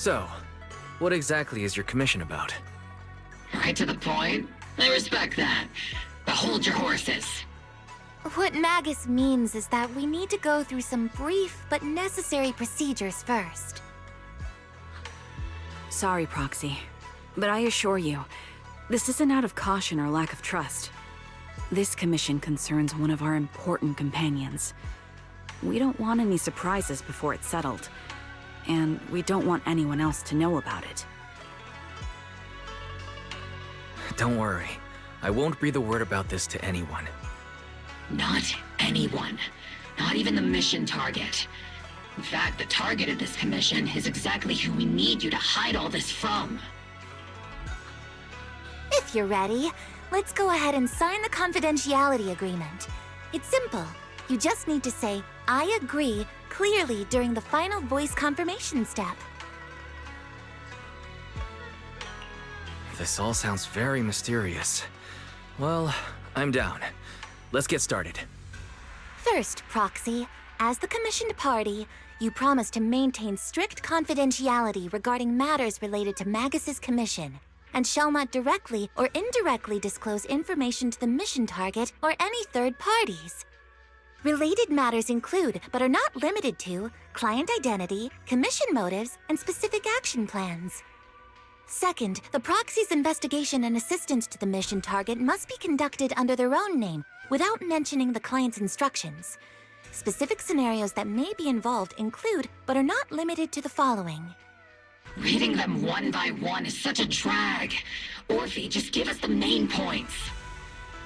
So, what exactly is your commission about? Right to the point. I respect that. But hold your horses. What Magus means is that we need to go through some brief but necessary procedures first. Sorry, Proxy, but I assure you, this isn't out of caution or lack of trust. This commission concerns one of our important companions. We don't want any surprises before it's settled, and we don't want anyone else to know about it. Don't worry. I won't breathe a word about this to anyone. Not anyone. Not even the mission target. In fact, the target of this commission is exactly who we need you to hide all this from. If you're ready, let's go ahead and sign the confidentiality agreement. It's simple. You just need to say, "I agree," clearly during the final voice confirmation step. This all sounds very mysterious. Well, I'm down. Let's get started. First, Proxy, as the commissioned party, you promise to maintain strict confidentiality regarding matters related to Magus's commission, and shall not directly or indirectly disclose information to the mission target or any third parties. Related matters include, but are not limited to, client identity, commission motives, and specific action plans. Second, the proxy's investigation and assistance to the mission target must be conducted under their own name, without mentioning the client's instructions. Specific scenarios that may be involved include, but are not limited to the following. Reading them one by one is such a drag. Orphe, just give us the main points.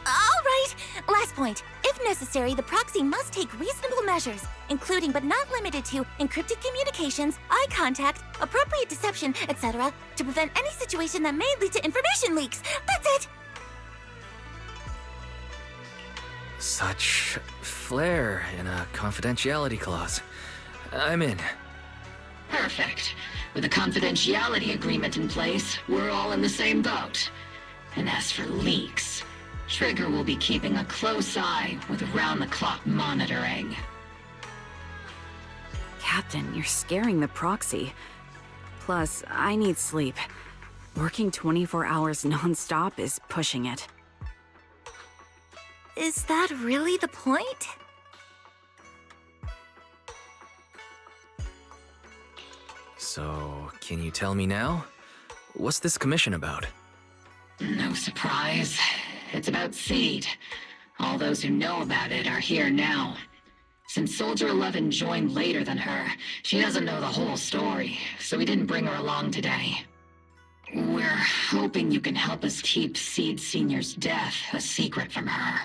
All right, last point. If necessary, the proxy must take reasonable measures, including but not limited to encrypted communications, eye contact, appropriate deception, etc., to prevent any situation that may lead to information leaks. That's it! Such flair in a confidentiality clause. I'm in. Perfect. With a confidentiality agreement in place, we're all in the same boat. And as for leaks, Trigger will be keeping a close eye with round-the-clock monitoring. Captain, you're scaring the proxy. Plus, I need sleep. Working 24 hours non-stop is pushing it. Is that really the point? So, can you tell me now? What's this commission about? No surprise. It's about Seed. All those who know about it are here now. Since Soldier 11 joined later than her, she doesn't know the whole story, so we didn't bring her along today. We're hoping you can help us keep Seed Senior's death a secret from her.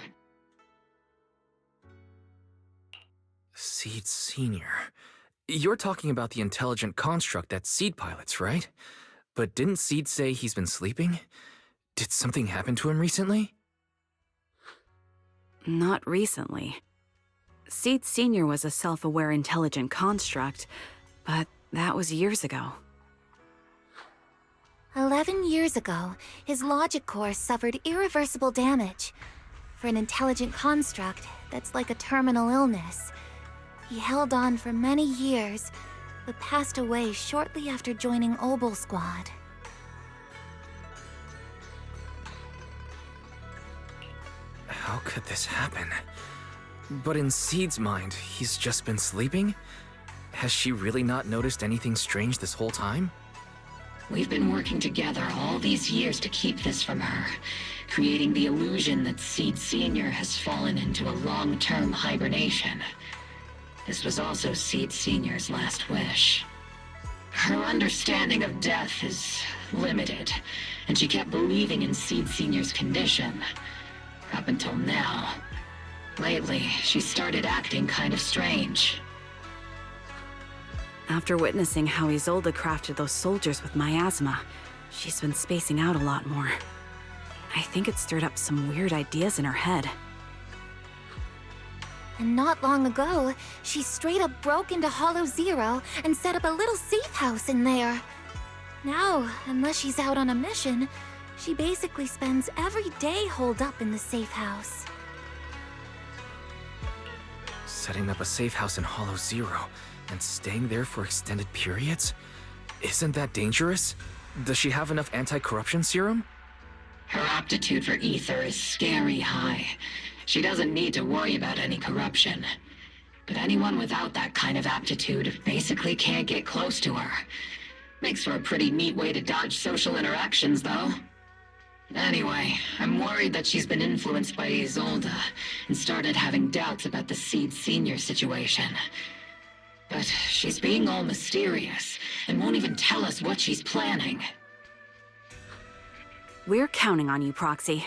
Seed Senior. You're talking about the intelligent construct that Seed pilots, right? But didn't Seed say he's been sleeping? Did something happen to him recently? Not recently. Seed Senior was a self-aware intelligent construct, but that was years ago. 11 years ago, his logic core suffered irreversible damage. For an intelligent construct, that's like a terminal illness. He held on for many years, but passed away shortly after joining Obel Squad. How could this happen? But in Seed's mind, he's just been sleeping? Has she really not noticed anything strange this whole time? We've been working together all these years to keep this from her, creating the illusion that Seed Senior has fallen into a long-term hibernation. This was also Seed Senior's last wish. Her understanding of death is limited, and she kept believing in Seed Senior's condition. Up until now. Lately, she started acting kind of strange. After witnessing how Isolde crafted those soldiers with miasma, she's been spacing out a lot more. I think it stirred up some weird ideas in her head. And not long ago, she straight up broke into Hollow Zero and set up a little safe house in there. Now, unless she's out on a mission, she basically spends every day holed up in the safe house. Setting up a safe house in Hollow Zero and staying there for extended periods? Isn't that dangerous? Does she have enough anti-corruption serum? Her aptitude for ether is scary high. She doesn't need to worry about any corruption. But anyone without that kind of aptitude basically can't get close to her. Makes for a pretty neat way to dodge social interactions, though. Anyway, I'm worried that she's been influenced by Isolde and started having doubts about the Seed Senior situation. But she's being all mysterious and won't even tell us what she's planning. We're counting on you, Proxy.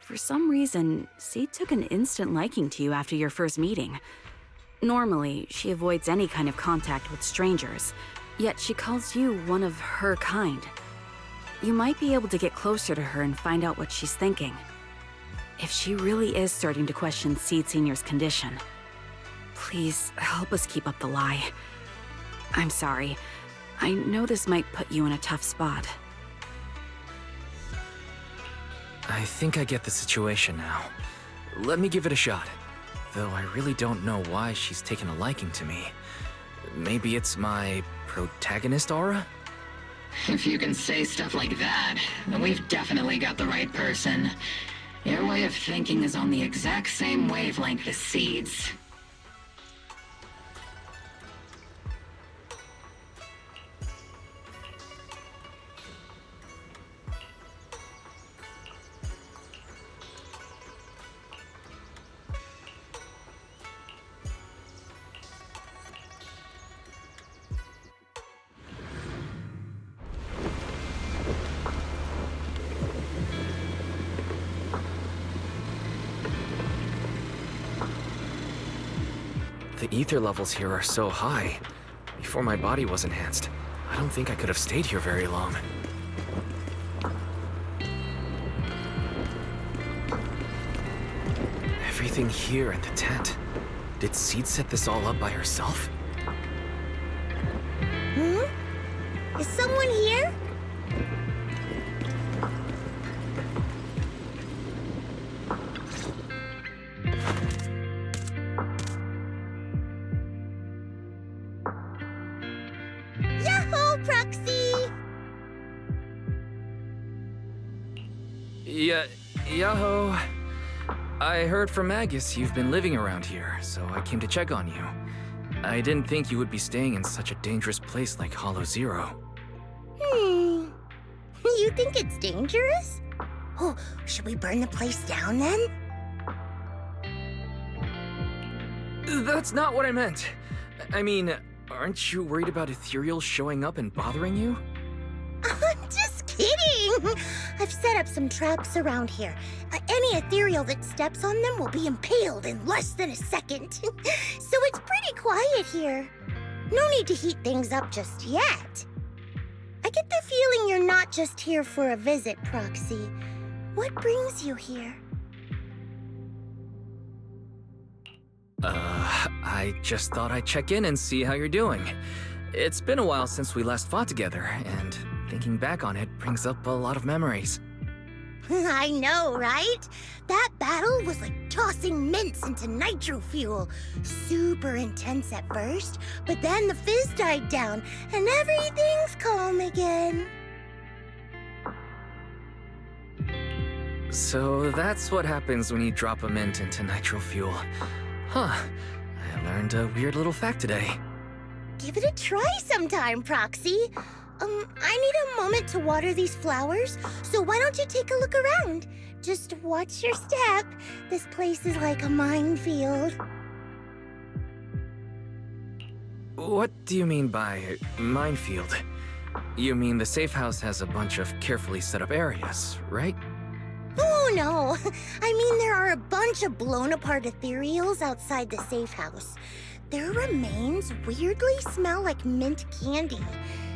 For some reason, Seed took an instant liking to you after your first meeting. Normally, she avoids any kind of contact with strangers, yet she calls you one of her kind. You might be able to get closer to her and find out what she's thinking. If she really is starting to question Seed Senior's condition, please help us keep up the lie. I'm sorry. I know this might put you in a tough spot. I think I get the situation now. Let me give it a shot. Though I really don't know why she's taken a liking to me. Maybe it's my protagonist aura? If you can say stuff like that, then we've definitely got the right person. Your way of thinking is on the exact same wavelength as Seed's. The ether levels here are so high. Before my body was enhanced, I don't think I could have stayed here very long. Everything here at the tent. Did Seed set this all up by herself? Is someone here? Yahoo, Proxy! Yaho. I heard from Agus you've been living around here, so I came to check on you. I didn't think you would be staying in such a dangerous place like Hollow Zero. You think it's dangerous? Oh, should we burn the place down then? That's not what I meant. I mean, aren't you worried about ethereals showing up and bothering you? I'm just kidding! I've set up some traps around here. Any ethereal that steps on them will be impaled in less than a second. So it's pretty quiet here. No need to heat things up just yet. I get the feeling you're not just here for a visit, Proxy. What brings you here? I just thought I'd check in and see how you're doing. It's been a while since we last fought together, and thinking back on it brings up a lot of memories. I know, right? That battle was like tossing mints into nitro fuel. Super intense at first, but then the fizz died down, and everything's calm again. So that's what happens when you drop a mint into nitro fuel. Huh. I learned a weird little fact today. Give it a try sometime, Proxy. I need a moment to water these flowers, so why don't you take a look around? Just watch your step. This place is like a minefield. What do you mean by minefield? You mean the safe house has a bunch of carefully set up areas, right? Oh, no. I mean, there are a bunch of blown-apart ethereals outside the safe house. Their remains weirdly smell like mint candy.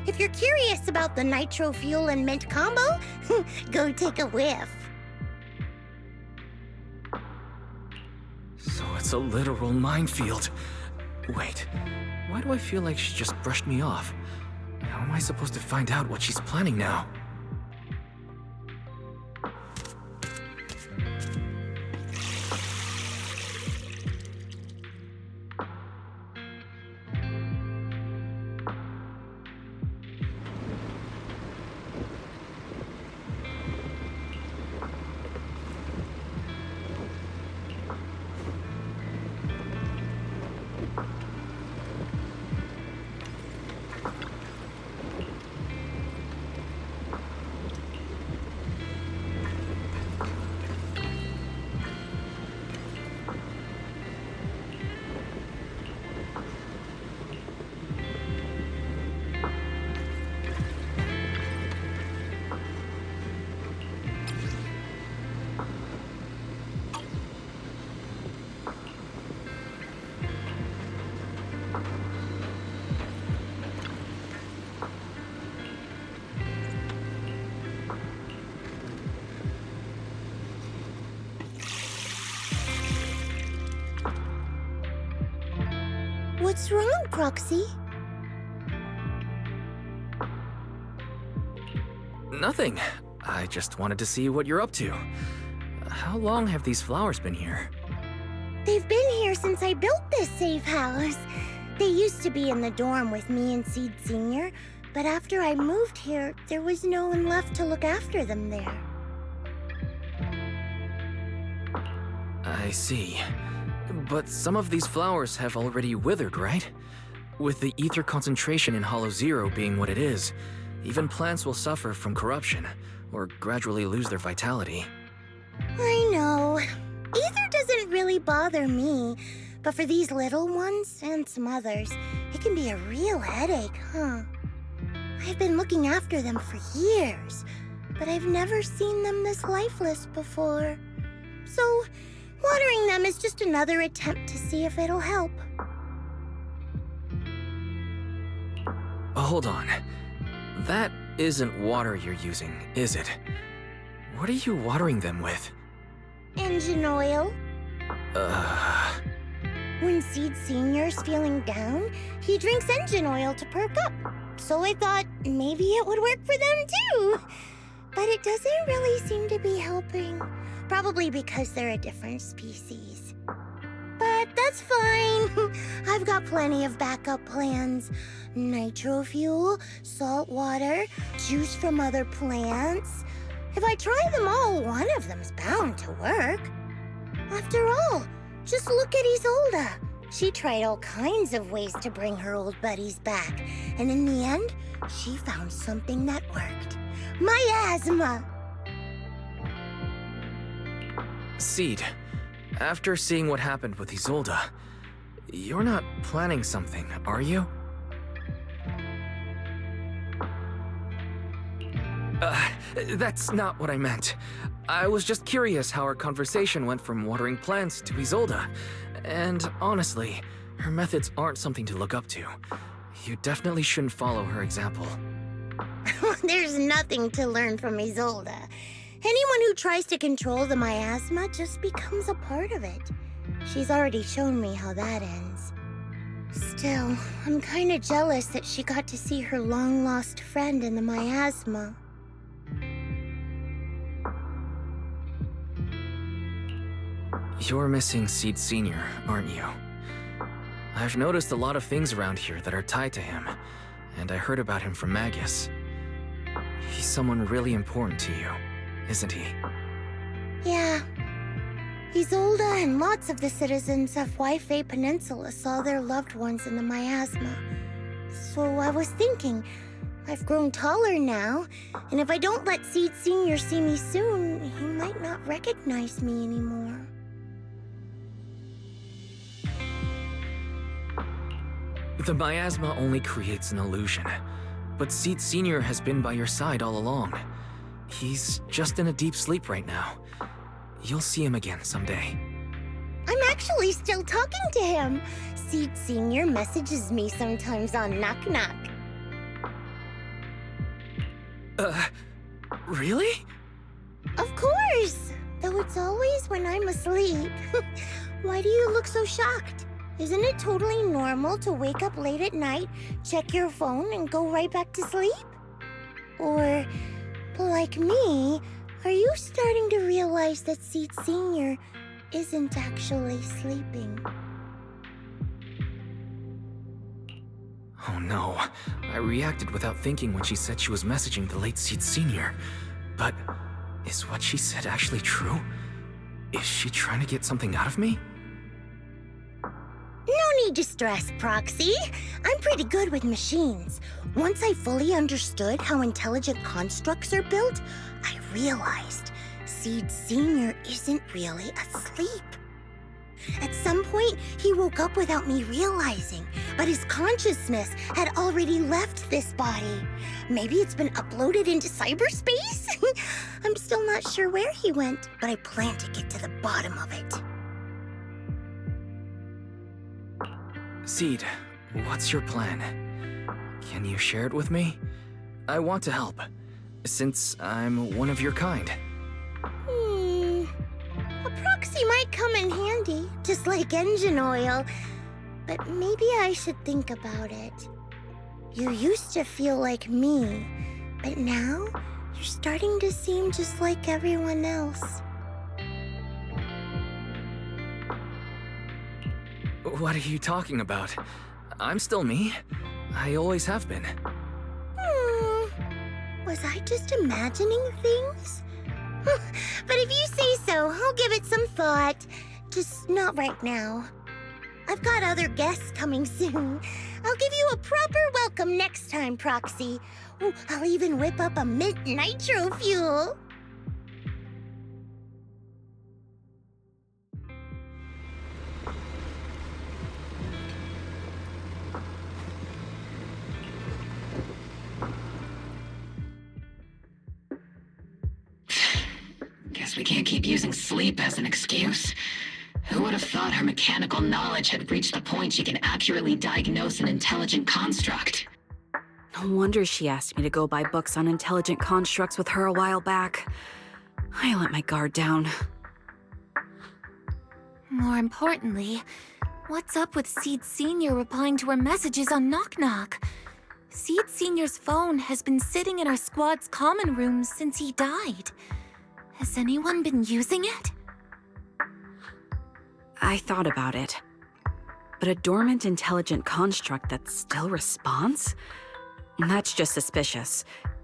If you're curious about the nitro fuel and mint combo, go take a whiff. So it's a literal minefield. Wait, why do I feel like she just brushed me off? How am I supposed to find out what she's planning now? What's wrong, Proxy? Nothing. I just wanted to see what you're up to. How long have these flowers been here? They've been here since I built this safe house. They used to be in the dorm with me and Seed Sr., but after I moved here, there was no one left to look after them there. I see. But some of these flowers have already withered, right? With the ether concentration in Hollow Zero being what it is, even plants will suffer from corruption, or gradually lose their vitality. I know. Ether doesn't really bother me, but for these little ones, and some others, it can be a real headache, huh? I've been looking after them for years, but I've never seen them this lifeless before. So, watering them is just another attempt to see if it'll help. Hold on. That isn't water you're using, is it? What are you watering them with? Engine oil. When Seed Sr.'s feeling down, he drinks engine oil to perk up. So I thought maybe it would work for them too. But it doesn't really seem to be helping. Probably because they're a different species. But that's fine. I've got plenty of backup plans. Nitro fuel, salt water, juice from other plants. If I try them all, one of them's bound to work. After all, just look at Isolde. She tried all kinds of ways to bring her old buddies back, and in the end, she found something that worked. Miasma! Seed, after seeing what happened with Isolde, you're not planning something, are you? That's not what I meant. I was just curious how our conversation went from watering plants to Isolde. And honestly, her methods aren't something to look up to. You definitely shouldn't follow her example. There's nothing to learn from Isolde. Anyone who tries to control the miasma just becomes a part of it. She's already shown me how that ends. Still, I'm kinda jealous that she got to see her long-lost friend in the miasma. You're missing Seed Sr., aren't you? I've noticed a lot of things around here that are tied to him, and I heard about him from Magus. He's someone really important to you, isn't he? Yeah. Isolde and lots of the citizens of Waifei Peninsula saw their loved ones in the miasma. So I was thinking, I've grown taller now, and if I don't let Seed Sr. see me soon, he might not recognize me anymore. The miasma only creates an illusion, but Seed Sr. has been by your side all along. He's just in a deep sleep right now. You'll see him again someday. I'm actually still talking to him. Seed Sr. messages me sometimes on Knock Knock. Really? Of course! Though it's always when I'm asleep. Why do you look so shocked? Isn't it totally normal to wake up late at night, check your phone, and go right back to sleep? Or, like me, are you starting to realize that Seed Sr. isn't actually sleeping? Oh no, I reacted without thinking when she said she was messaging the late Seed Sr. But is what she said actually true? Is she trying to get something out of me? No need to stress, Proxy. I'm pretty good with machines. Once I fully understood how intelligent constructs are built, I realized Seed Sr. isn't really asleep. At some point, he woke up without me realizing, but his consciousness had already left this body. Maybe it's been uploaded into cyberspace? I'm still not sure where he went, but I plan to get to the bottom of it. Seed, what's your plan? Can you share it with me? I want to help, since I'm one of your kind. A proxy might come in handy, just like engine oil. but maybe I should think about it. You used to feel like me, but now you're starting to seem just like everyone else. What are you talking about? I'm still me. I always have been. Was I just imagining things? But if you say so, I'll give it some thought. Just not right now. I've got other guests coming soon. I'll give you a proper welcome next time, Proxy. Ooh, I'll even whip up a mint nitro fuel. Guess we can't keep using sleep as an excuse. Who would have thought her mechanical knowledge had reached the point she can accurately diagnose an intelligent construct? No wonder she asked me to go buy books on intelligent constructs with her a while back. I let my guard down. More importantly, what's up with Seed Sr. replying to her messages on Knock Knock? Seed Sr.'s phone has been sitting in our squad's common room since he died. Has anyone been using it? I thought about it. But a dormant intelligent construct that still responds? That's just suspicious.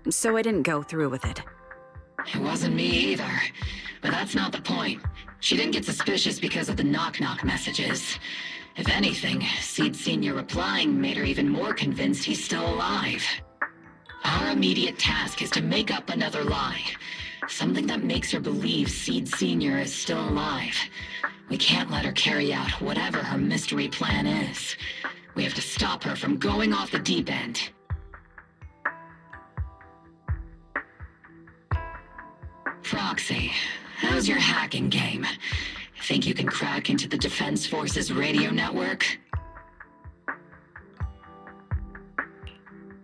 So I didn't go through with it. It wasn't me either. But that's not the point. She didn't get suspicious because of the knock-knock messages. If anything, Seed Sr. replying made her even more convinced he's still alive. Our immediate task is to make up another lie. Something that makes her believe Seed Sr. is still alive. We can't let her carry out whatever her mystery plan is. We have to stop her from going off the deep end. Proxy, how's your hacking game? Think you can crack into the Defense Forces radio network?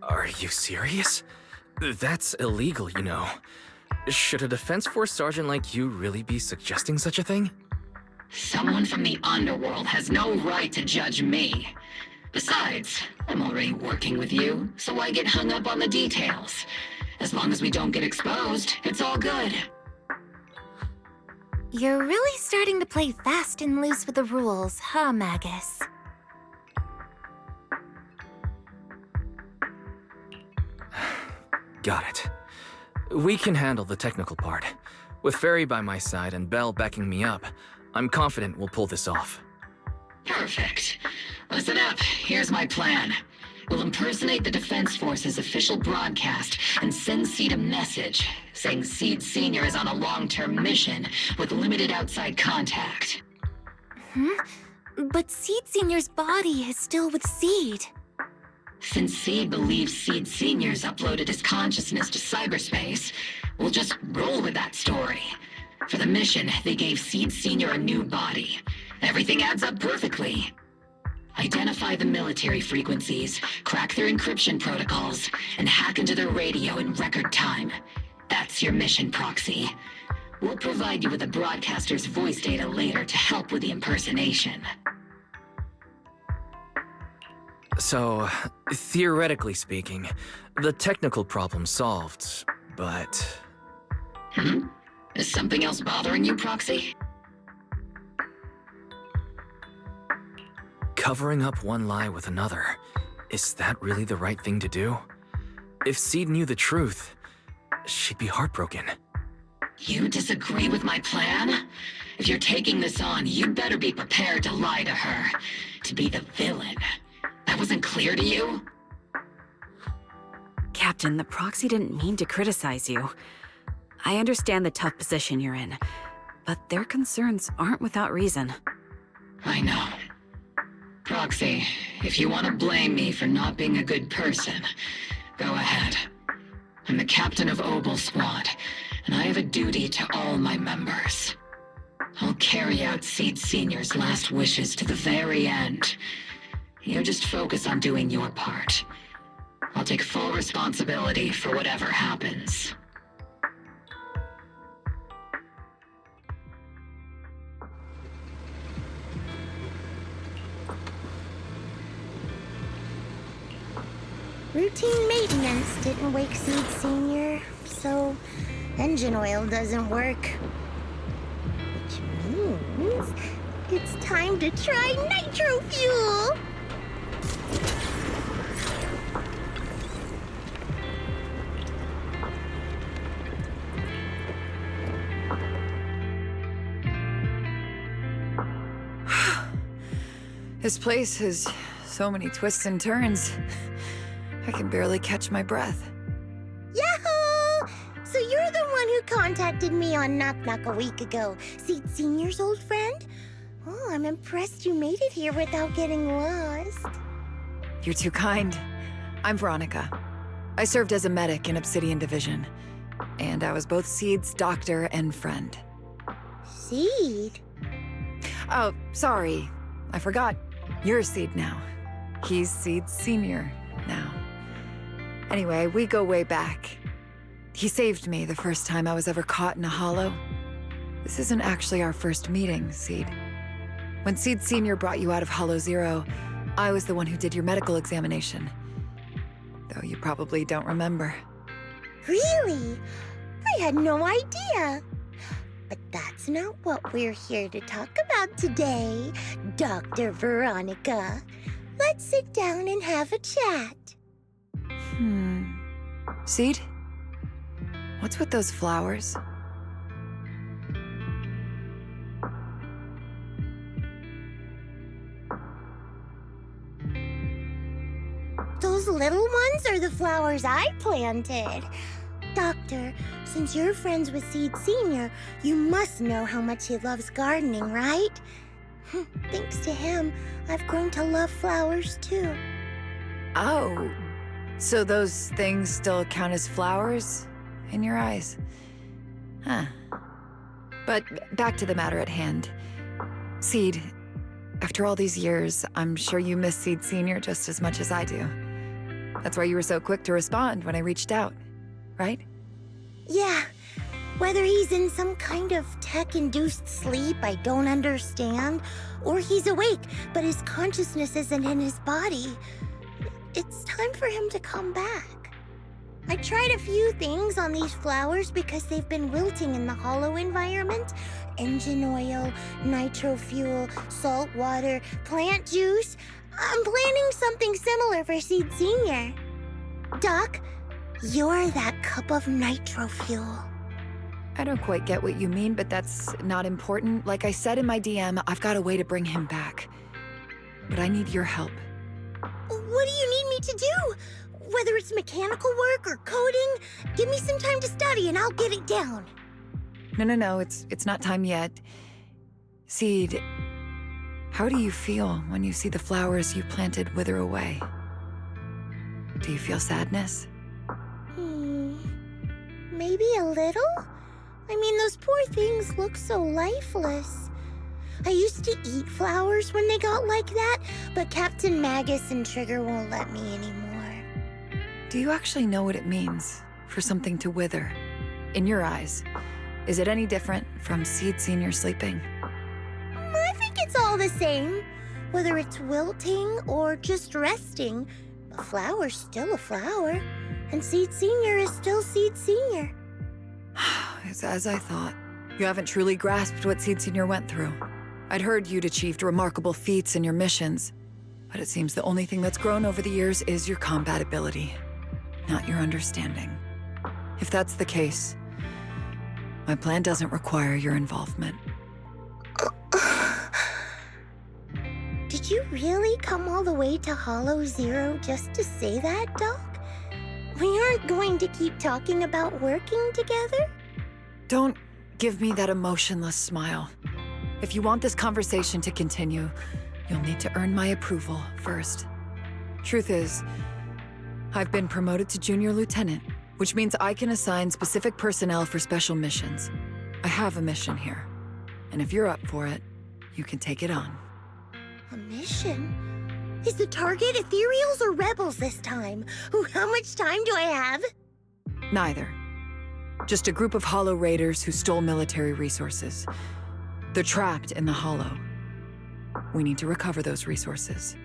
Are you serious? That's illegal, you know. Should a Defense Force sergeant like you really be suggesting such a thing? Someone from the underworld has no right to judge me. Besides, I'm already working with you, so why get hung up on the details? As long as we don't get exposed, it's all good. You're really starting to play fast and loose with the rules, huh, Magus? Got it. We can handle the technical part. With Fairy by my side and Belle backing me up, I'm confident we'll pull this off. Perfect. Listen up, here's my plan. We'll impersonate the Defense Force's official broadcast and send Seed a message saying Seed Sr. is on a long-term mission with limited outside contact. But Seed Sr.'s body is still with Seed. Since Seed believes Seed Sr.'s uploaded his consciousness to cyberspace, we'll just roll with that story. For the mission, they gave Seed Sr. a new body. Everything adds up perfectly. Identify the military frequencies, crack their encryption protocols, and hack into their radio in record time. That's your mission, Proxy. We'll provide you with the broadcaster's voice data later to help with the impersonation. So, theoretically speaking, the technical problem's solved, but... Is something else bothering you, Proxy? Covering up one lie with another, is that really the right thing to do? If Seed knew the truth, she'd be heartbroken. You disagree with my plan? If you're taking this on, you'd better be prepared to lie to her. To be the villain. That wasn't clear to you? Captain, the Proxy didn't mean to criticize you. I understand the tough position you're in, but their concerns aren't without reason. I know. Proxy, if you want to blame me for not being a good person, go ahead. I'm the captain of Obel Squad, and I have a duty to all my members. I'll carry out Seed Sr.'s last wishes to the very end. You just focus on doing your part. I'll take full responsibility for whatever happens. Routine maintenance didn't wake Seed Senior, so engine oil doesn't work. Which means it's time to try nitro fuel! This place has so many twists and turns. I can barely catch my breath. Yahoo! So you're the one who contacted me on Knock Knock a week ago, Seed Senior's old friend? Oh, I'm impressed you made it here without getting lost. You're too kind. I'm Veronica. I served as a medic in Obsidian Division, and I was both Seed's doctor and friend. Seed? Oh, sorry. I forgot. You're Seed now. He's Seed Senior now. Anyway, we go way back. He saved me the first time I was ever caught in a hollow. This isn't actually our first meeting, Seed. When Seed Senior brought you out of Hollow Zero, I was the one who did your medical examination. Though you probably don't remember. Really? I had no idea. But that's not what we're here to talk about today, Dr. Veronica. Let's sit down and have a chat. Seed? What's with those flowers? Those little ones are the flowers I planted. Doctor, since you're friends with Seed Senior, you must know how much he loves gardening, right? Thanks to him, I've grown to love flowers too. Oh, so those things still count as flowers in your eyes? Huh. But back to the matter at hand. Seed, after all these years, I'm sure you miss Seed Senior just as much as I do. That's why you were so quick to respond when I reached out, right? Yeah. Whether he's in some kind of tech-induced sleep I don't understand, or he's awake, but his consciousness isn't in his body, it's time for him to come back. I tried a few things on these flowers because they've been wilting in the hollow environment. Engine oil, nitro fuel, salt water, plant juice. I'm planning something similar for Seed Senior. Doc, you're that cup of nitro fuel. I don't quite get what you mean, but that's not important. Like I said in my DM, I've got a way to bring him back. But I need your help. What do you need me to do? Whether it's mechanical work or coding, give me some time to study and I'll get it down. No, it's not time yet. Seed, how do you feel when you see the flowers you planted wither away? Do you feel sadness? Maybe a little? I mean, those poor things look so lifeless. I used to eat flowers when they got like that, but Captain Magus and Trigger won't let me anymore. Do you actually know what it means for something to wither? In your eyes, is it any different from Seed Senior sleeping? I think it's all the same. Whether it's wilting or just resting, a flower's still a flower, and Seed Senior is still Seed Senior. It's as I thought. You haven't truly grasped what Seed Senior went through. I'd heard you'd achieved remarkable feats in your missions, but it seems the only thing that's grown over the years is your combat ability, not your understanding. If that's the case, my plan doesn't require your involvement. Did you really come all the way to Hollow Zero just to say that, Doc? We aren't going to keep talking about working together? Don't give me that emotionless smile. If you want this conversation to continue, you'll need to earn my approval first. Truth is, I've been promoted to Junior Lieutenant, which means I can assign specific personnel for special missions. I have a mission here, and if you're up for it, you can take it on. A mission? Is the target Ethereals or Rebels this time? How much time do I have? Neither. Just a group of Hollow Raiders who stole military resources. They're trapped in the Hollow. We need to recover those resources.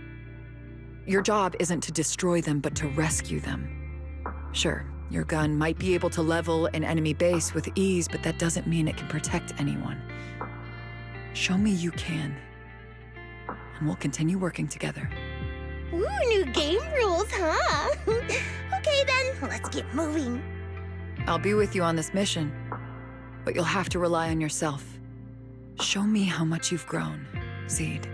Your job isn't to destroy them, but to rescue them. Sure, your gun might be able to level an enemy base with ease, but that doesn't mean it can protect anyone. Show me you can. And we'll continue working together. Ooh, new game rules, huh? Okay then, let's get moving. I'll be with you on this mission, but you'll have to rely on yourself. Show me how much you've grown, Seed.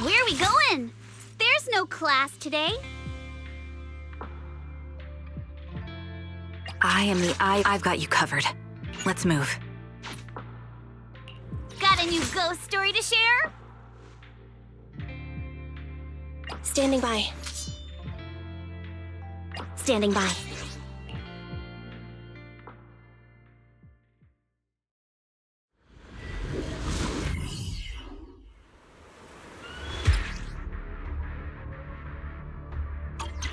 Where are we going? There's no class today. I've got you covered. Let's move. Got a new ghost story to share? Standing by. Standing by.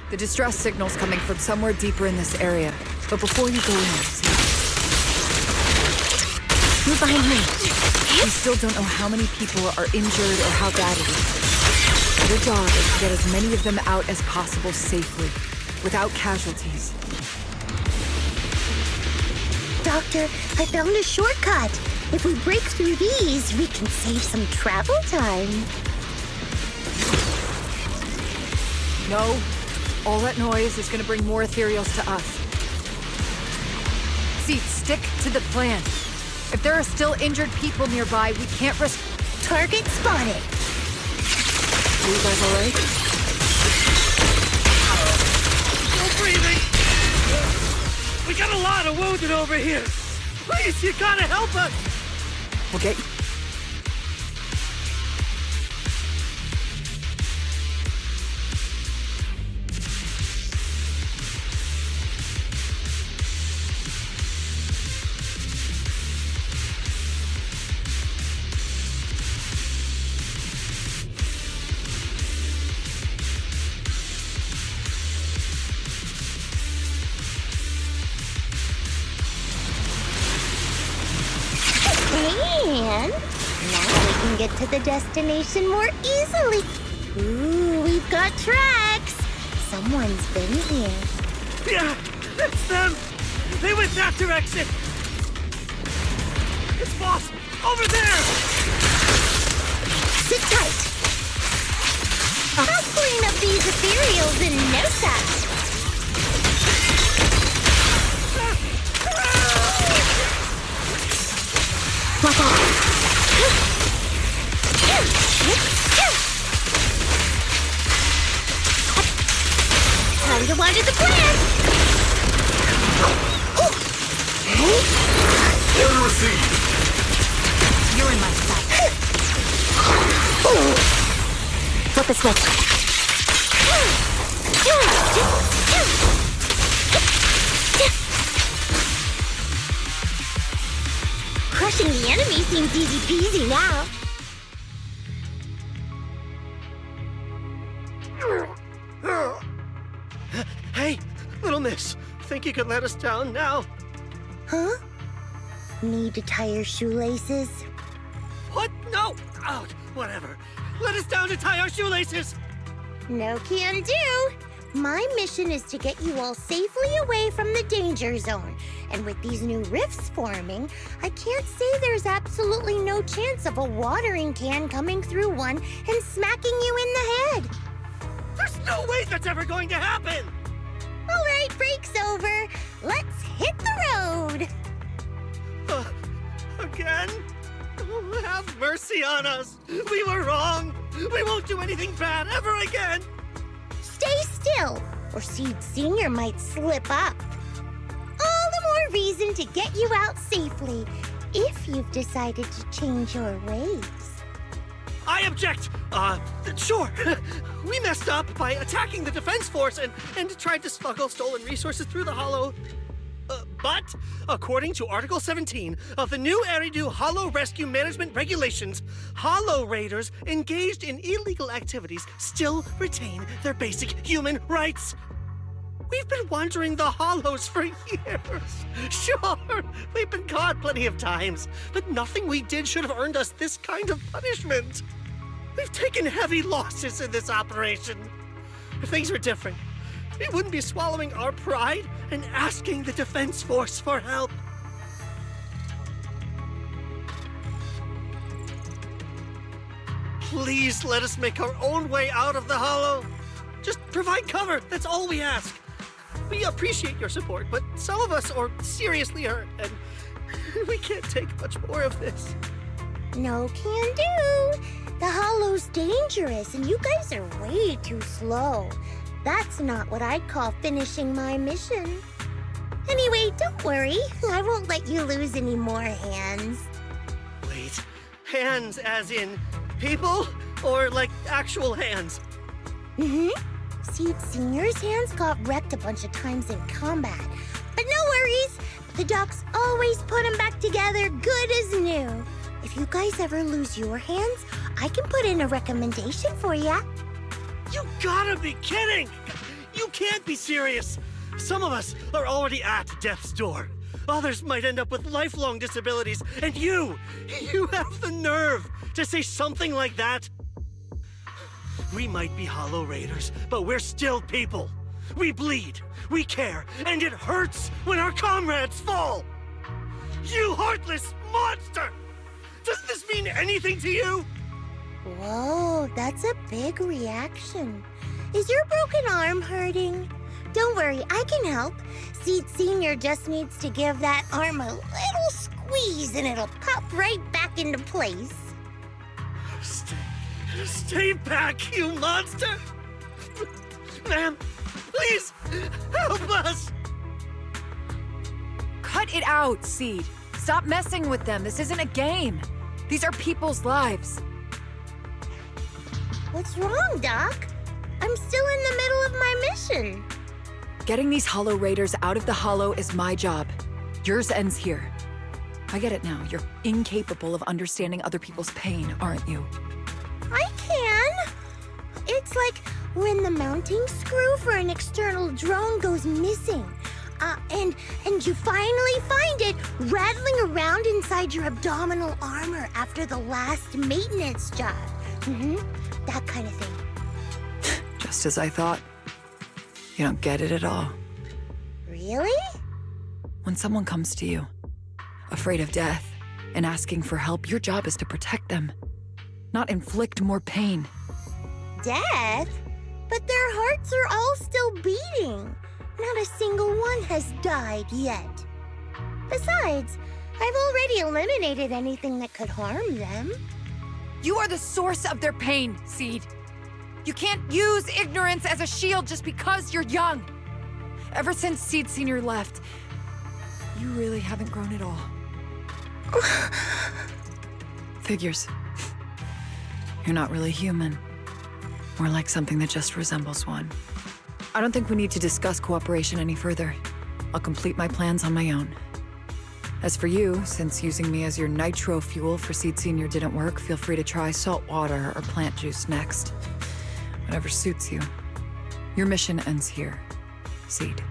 The distress signal's coming from somewhere deeper in this area. But before you go in, Move behind me. we still don't know how many people are injured or how bad it is. Your job is to get as many of them out as possible safely, without casualties. Doctor, I found a shortcut. If we break through these, we can save some travel time. No, all that noise is gonna bring more ethereals to us. See, stick to the plan. If there are still injured people nearby, we can't risk... Target spotted. Are you guys alright? Still breathing! We got a lot of wounded over here! Please, you gotta help us! We'll get you... And now we can get to the destination more easily. Ooh, we've got tracks. Someone's been here. Yeah, it's them! They went that direction! It's boss! Over there! Sit tight. I'll clean up these ethereals in no time. Watch out. Time to water the plant. Order received. You're in my sight. Flip the switch. Crushing the enemy seems easy peasy now. Hey, little miss, think you could let us down now? Huh? Need to tie your shoelaces? What? No! Oh, whatever. Let us down to tie our shoelaces! No can do. My mission is to get you all safely away from the danger zone. And with these new rifts forming, I can't say there's absolutely no chance of a watering can coming through one and smacking you in the head. There's no way that's ever going to happen! All right, break's over. Let's hit the road. Again? Oh, have mercy on us! We were wrong! We won't do anything bad ever again! Stay still, or Seed Senior might slip up. All the more reason to get you out safely, if you've decided to change your ways. I object! Sure. We messed up by attacking the defense force and tried to smuggle stolen resources through the Hollow. But, according to Article 17 of the new Eridu Hollow Rescue Management Regulations, Hollow Raiders engaged in illegal activities still retain their basic human rights. We've been wandering the hollows for years. Sure, we've been caught plenty of times, but nothing we did should have earned us this kind of punishment. We've taken heavy losses in this operation. If things were different, we wouldn't be swallowing our pride and asking the Defense Force for help. Please let us make our own way out of the hollow. Just provide cover, that's all we ask. We appreciate your support, but some of us are seriously hurt, and we can't take much more of this. No can do. The hollow's dangerous, and you guys are way too slow. That's not what I'd call finishing my mission. Anyway, don't worry. I won't let you lose any more hands. Wait, hands as in people? Or like actual hands? Mm-hmm. Seed Senior's hands got wrecked a bunch of times in combat. But no worries. The docs always put them back together good as new. If you guys ever lose your hands, I can put in a recommendation for ya. You gotta be kidding! You can't be serious! Some of us are already at death's door. Others might end up with lifelong disabilities, and you have the nerve to say something like that? We might be Hollow Raiders, but we're still people. We bleed, we care, and it hurts when our comrades fall! You heartless monster! Does this mean anything to you? Whoa, that's a big reaction. Is your broken arm hurting? Don't worry, I can help. Seed Senior just needs to give that arm a little squeeze and it'll pop right back into place. Stay back, you monster! Ma'am, please, help us! Cut it out, Seed. Stop messing with them. This isn't a game. These are people's lives. What's wrong, Doc? I'm still in the middle of my mission. Getting these Hollow Raiders out of the Hollow is my job. Yours ends here. I get it now. You're incapable of understanding other people's pain, aren't you? I can. It's like when the mounting screw for an external drone goes missing. And you finally find it rattling around inside your abdominal armor after the last maintenance job. That kind of thing. Just as I thought. You don't get it at all. Really? When someone comes to you, afraid of death, and asking for help, your job is to protect them, not inflict more pain. Death? But their hearts are all still beating. Not a single one has died yet. Besides, I've already eliminated anything that could harm them. You are the source of their pain, Seed. You can't use ignorance as a shield just because you're young. Ever since Seed Senior left, you really haven't grown at all. Figures. You're not really human. More like something that just resembles one. I don't think we need to discuss cooperation any further. I'll complete my plans on my own. As for you, since using me as your nitro fuel for Seed Senior didn't work, feel free to try salt water or plant juice next. Whatever suits you. Your mission ends here, Seed.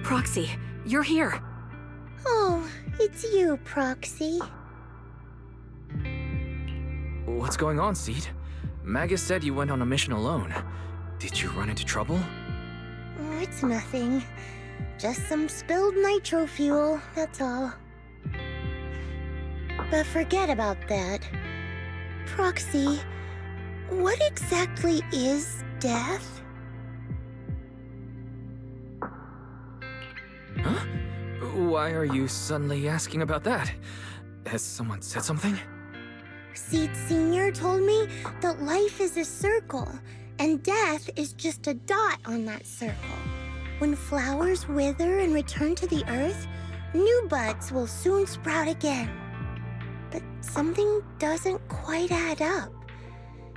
Proxy, you're here. Oh, it's you, Proxy. What's going on, Seed? Magus said you went on a mission alone. Did you run into trouble? Oh, it's nothing. Just some spilled nitro fuel, that's all. But forget about that. Proxy, what exactly is death? Huh? Why are you suddenly asking about that? Has someone said something? Seed Senior told me that life is a circle, and death is just a dot on that circle. When flowers wither and return to the earth, new buds will soon sprout again. But something doesn't quite add up.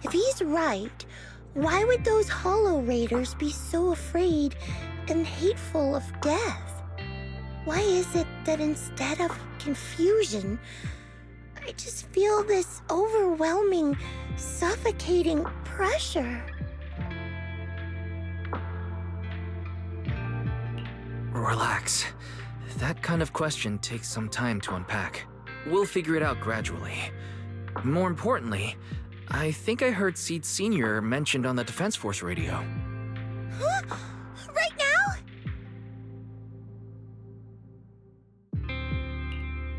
If he's right, why would those Hollow Raiders be so afraid and hateful of death? Why is it that instead of confusion, I just feel this overwhelming, suffocating pressure? Relax. That kind of question takes some time to unpack. We'll figure it out gradually. More importantly, I think I heard Seed Senior mentioned on the Defense Force radio. Huh? Right now?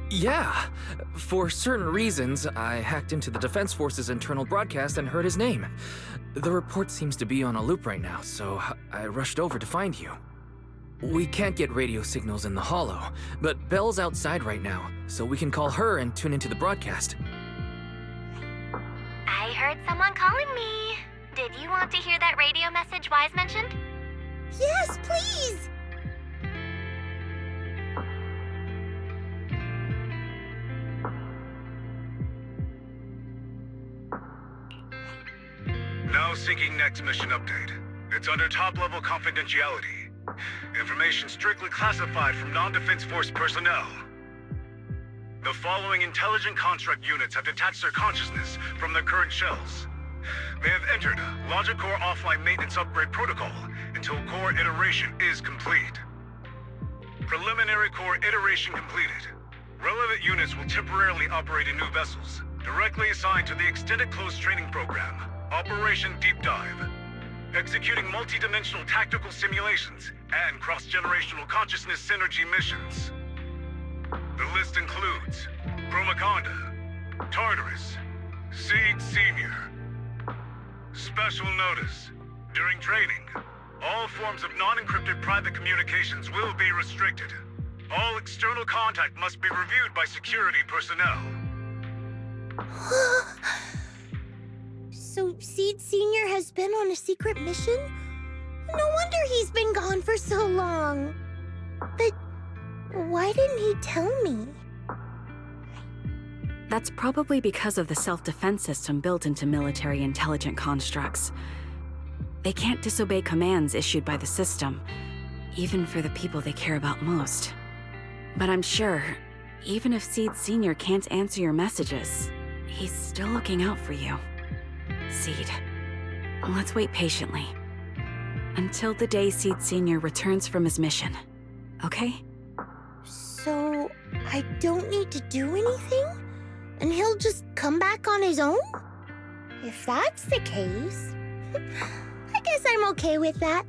Yeah. For certain reasons, I hacked into the Defense Force's internal broadcast and heard his name. The report seems to be on a loop right now, so I rushed over to find you. We can't get radio signals in the Hollow, but Belle's outside right now, so we can call her and tune into the broadcast. I heard someone calling me. Did you want to hear that radio message Wise mentioned? Yes, please! Now seeking next mission update. It's under top-level confidentiality. Information strictly classified from non-Defense Force personnel. The following intelligent construct units have detached their consciousness from their current shells. They have entered Logic Core offline maintenance upgrade protocol until core iteration is complete. Preliminary core iteration completed. Relevant units will temporarily operate in new vessels, directly assigned to the Extended Close Training Program, Operation Deep Dive. Executing multi-dimensional tactical simulations and cross-generational consciousness synergy missions. The list includes Chromaconda, Tartarus, Seed Senior. Special notice. During training, all forms of non-encrypted private communications will be restricted. All external contact must be reviewed by security personnel. So Seed Senior has been on a secret mission? No wonder he's been gone for so long. But why didn't he tell me? That's probably because of the self-defense system built into military intelligent constructs. They can't disobey commands issued by the system, even for the people they care about most. But I'm sure, even if Seed Senior can't answer your messages, he's still looking out for you. Seed, let's wait patiently. Until the day Seed Senior returns from his mission, okay? So I don't need to do anything? And he'll just come back on his own? If that's the case, I guess I'm okay with that.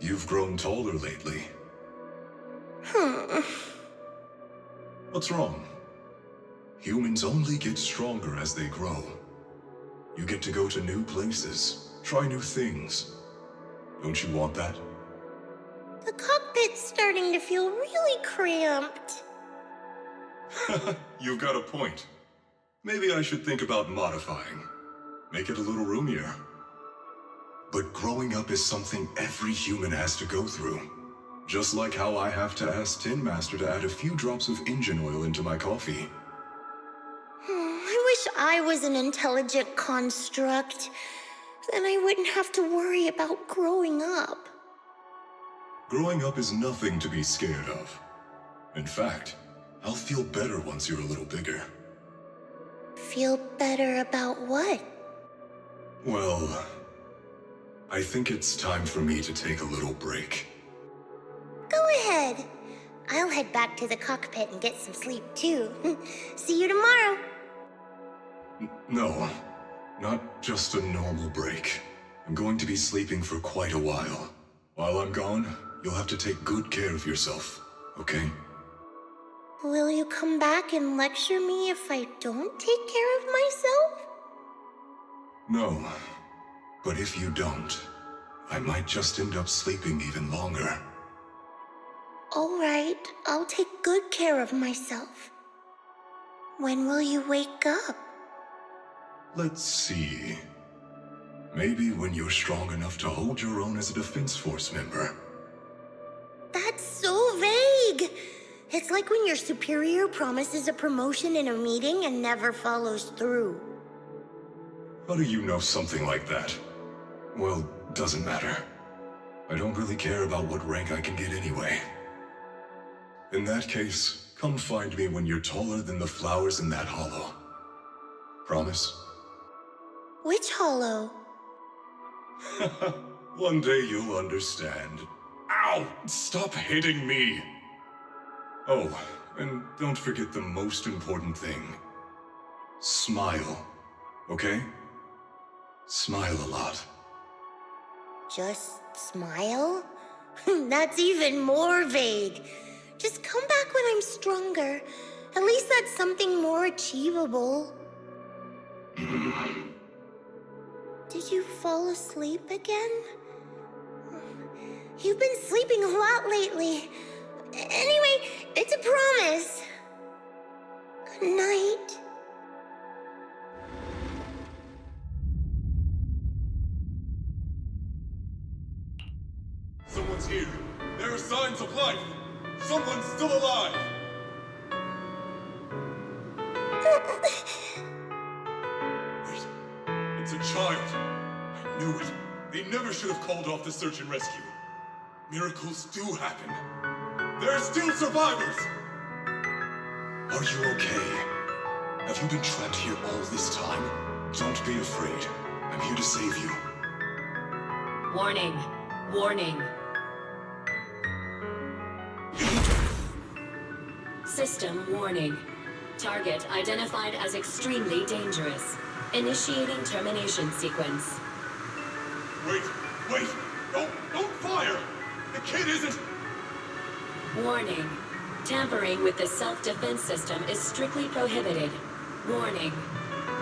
You've grown taller lately. What's wrong? Humans only get stronger as they grow. You get to go to new places, try new things. Don't you want that? It's starting to feel really cramped. You've got a point. Maybe I should think about modifying. Make it a little roomier. But growing up is something every human has to go through. Just like how I have to ask Tin Master to add a few drops of engine oil into my coffee. I wish I was an intelligent construct. Then I wouldn't have to worry about growing up. Growing up is nothing to be scared of. In fact, I'll feel better once you're a little bigger. Feel better about what? Well, I think it's time for me to take a little break. Go ahead. I'll head back to the cockpit and get some sleep too. See you tomorrow. No, not just a normal break. I'm going to be sleeping for quite a while. While I'm gone, you'll have to take good care of yourself, okay? Will you come back and lecture me if I don't take care of myself? No, but if you don't, I might just end up sleeping even longer. All right, I'll take good care of myself. When will you wake up? Let's see. Maybe when you're strong enough to hold your own as a Defense Force member. That's so vague! It's like when your superior promises a promotion in a meeting and never follows through. How do you know something like that? Well, doesn't matter. I don't really care about what rank I can get anyway. In that case, come find me when you're taller than the flowers in that hollow. Promise? Which hollow? One day you'll understand. Ow! Stop hitting me! Oh, and don't forget the most important thing. Smile, okay? Smile a lot. Just smile? That's even more vague. Just come back when I'm stronger. At least that's something more achievable. Did you fall asleep again? You've been sleeping a lot lately. Anyway, it's a promise. Good night. Someone's here. There are signs of life. Someone's still alive. Wait, it's a child. I knew it. They never should have called off the search and rescue. Miracles do happen. There are still survivors! Are you okay? Have you been trapped here all this time? Don't be afraid. I'm here to save you. Warning. Warning. System warning. Target identified as extremely dangerous. Initiating termination sequence. Wait! Don't fire! The kid isn't... Warning. Tampering with the self-defense system is strictly prohibited. Warning.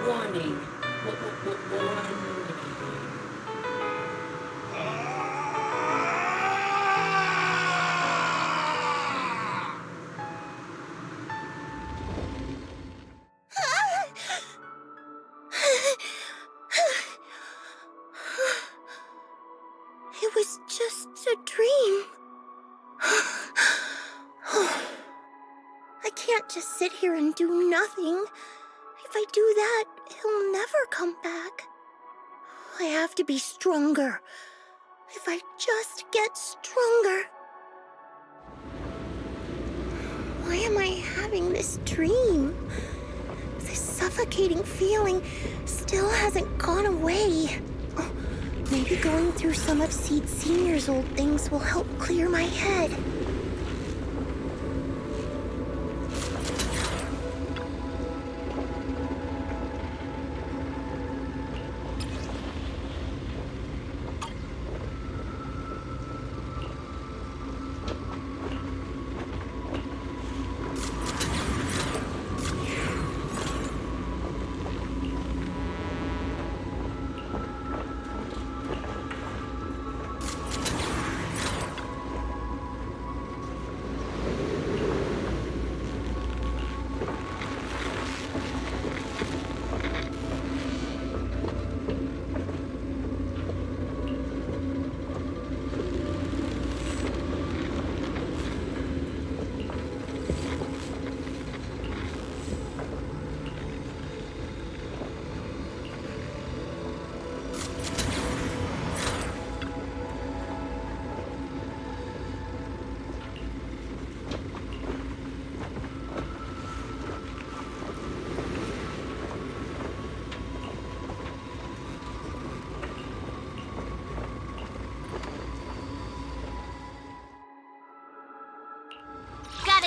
Warning. Warning. It was just a dream. I can't just sit here and do nothing. If I do that, he'll never come back. I have to be stronger. If I just get stronger. Why am I having this dream? This suffocating feeling still hasn't gone away. Maybe going through some of Seed Senior's old things will help clear my head.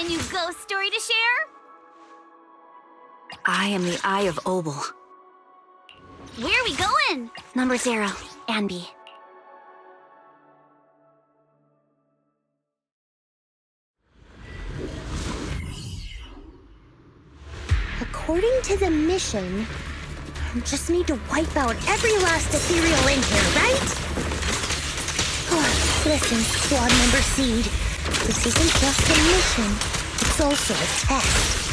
new ghost story to share? I am the Eye of Obel. Where are we going? Number 0, Anby. According to the mission, I just need to wipe out every last ethereal in here, right? Oh, listen, Squad Member Seed. This isn't just a mission. It's also a test.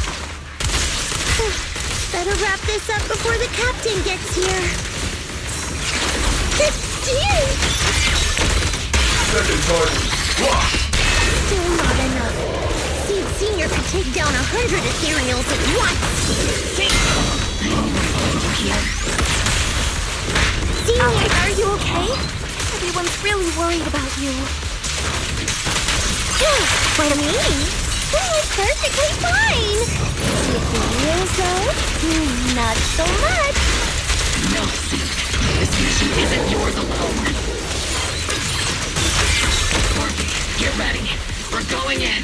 Better wrap this up before the captain gets here. Second target. Locked. Still not enough. Seed Senior could take down 100 ethereals at once. Senior, are you okay? Everyone's really worried about you. What do you mean? Oh, perfectly fine. The ethereals, though, not so much. No, Seed. This mission isn't yours alone. Morphe, get ready. We're going in.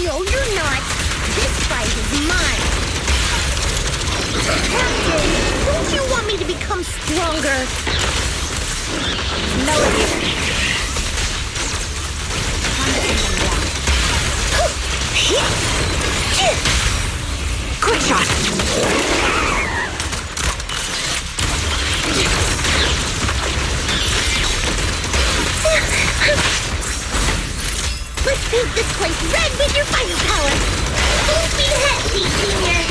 No, you're not. This fight is mine. Captain, don't you want me to become stronger? Melody. Quick shot. Let's paint this place red with your fire power. Full speed ahead, Seed Senior.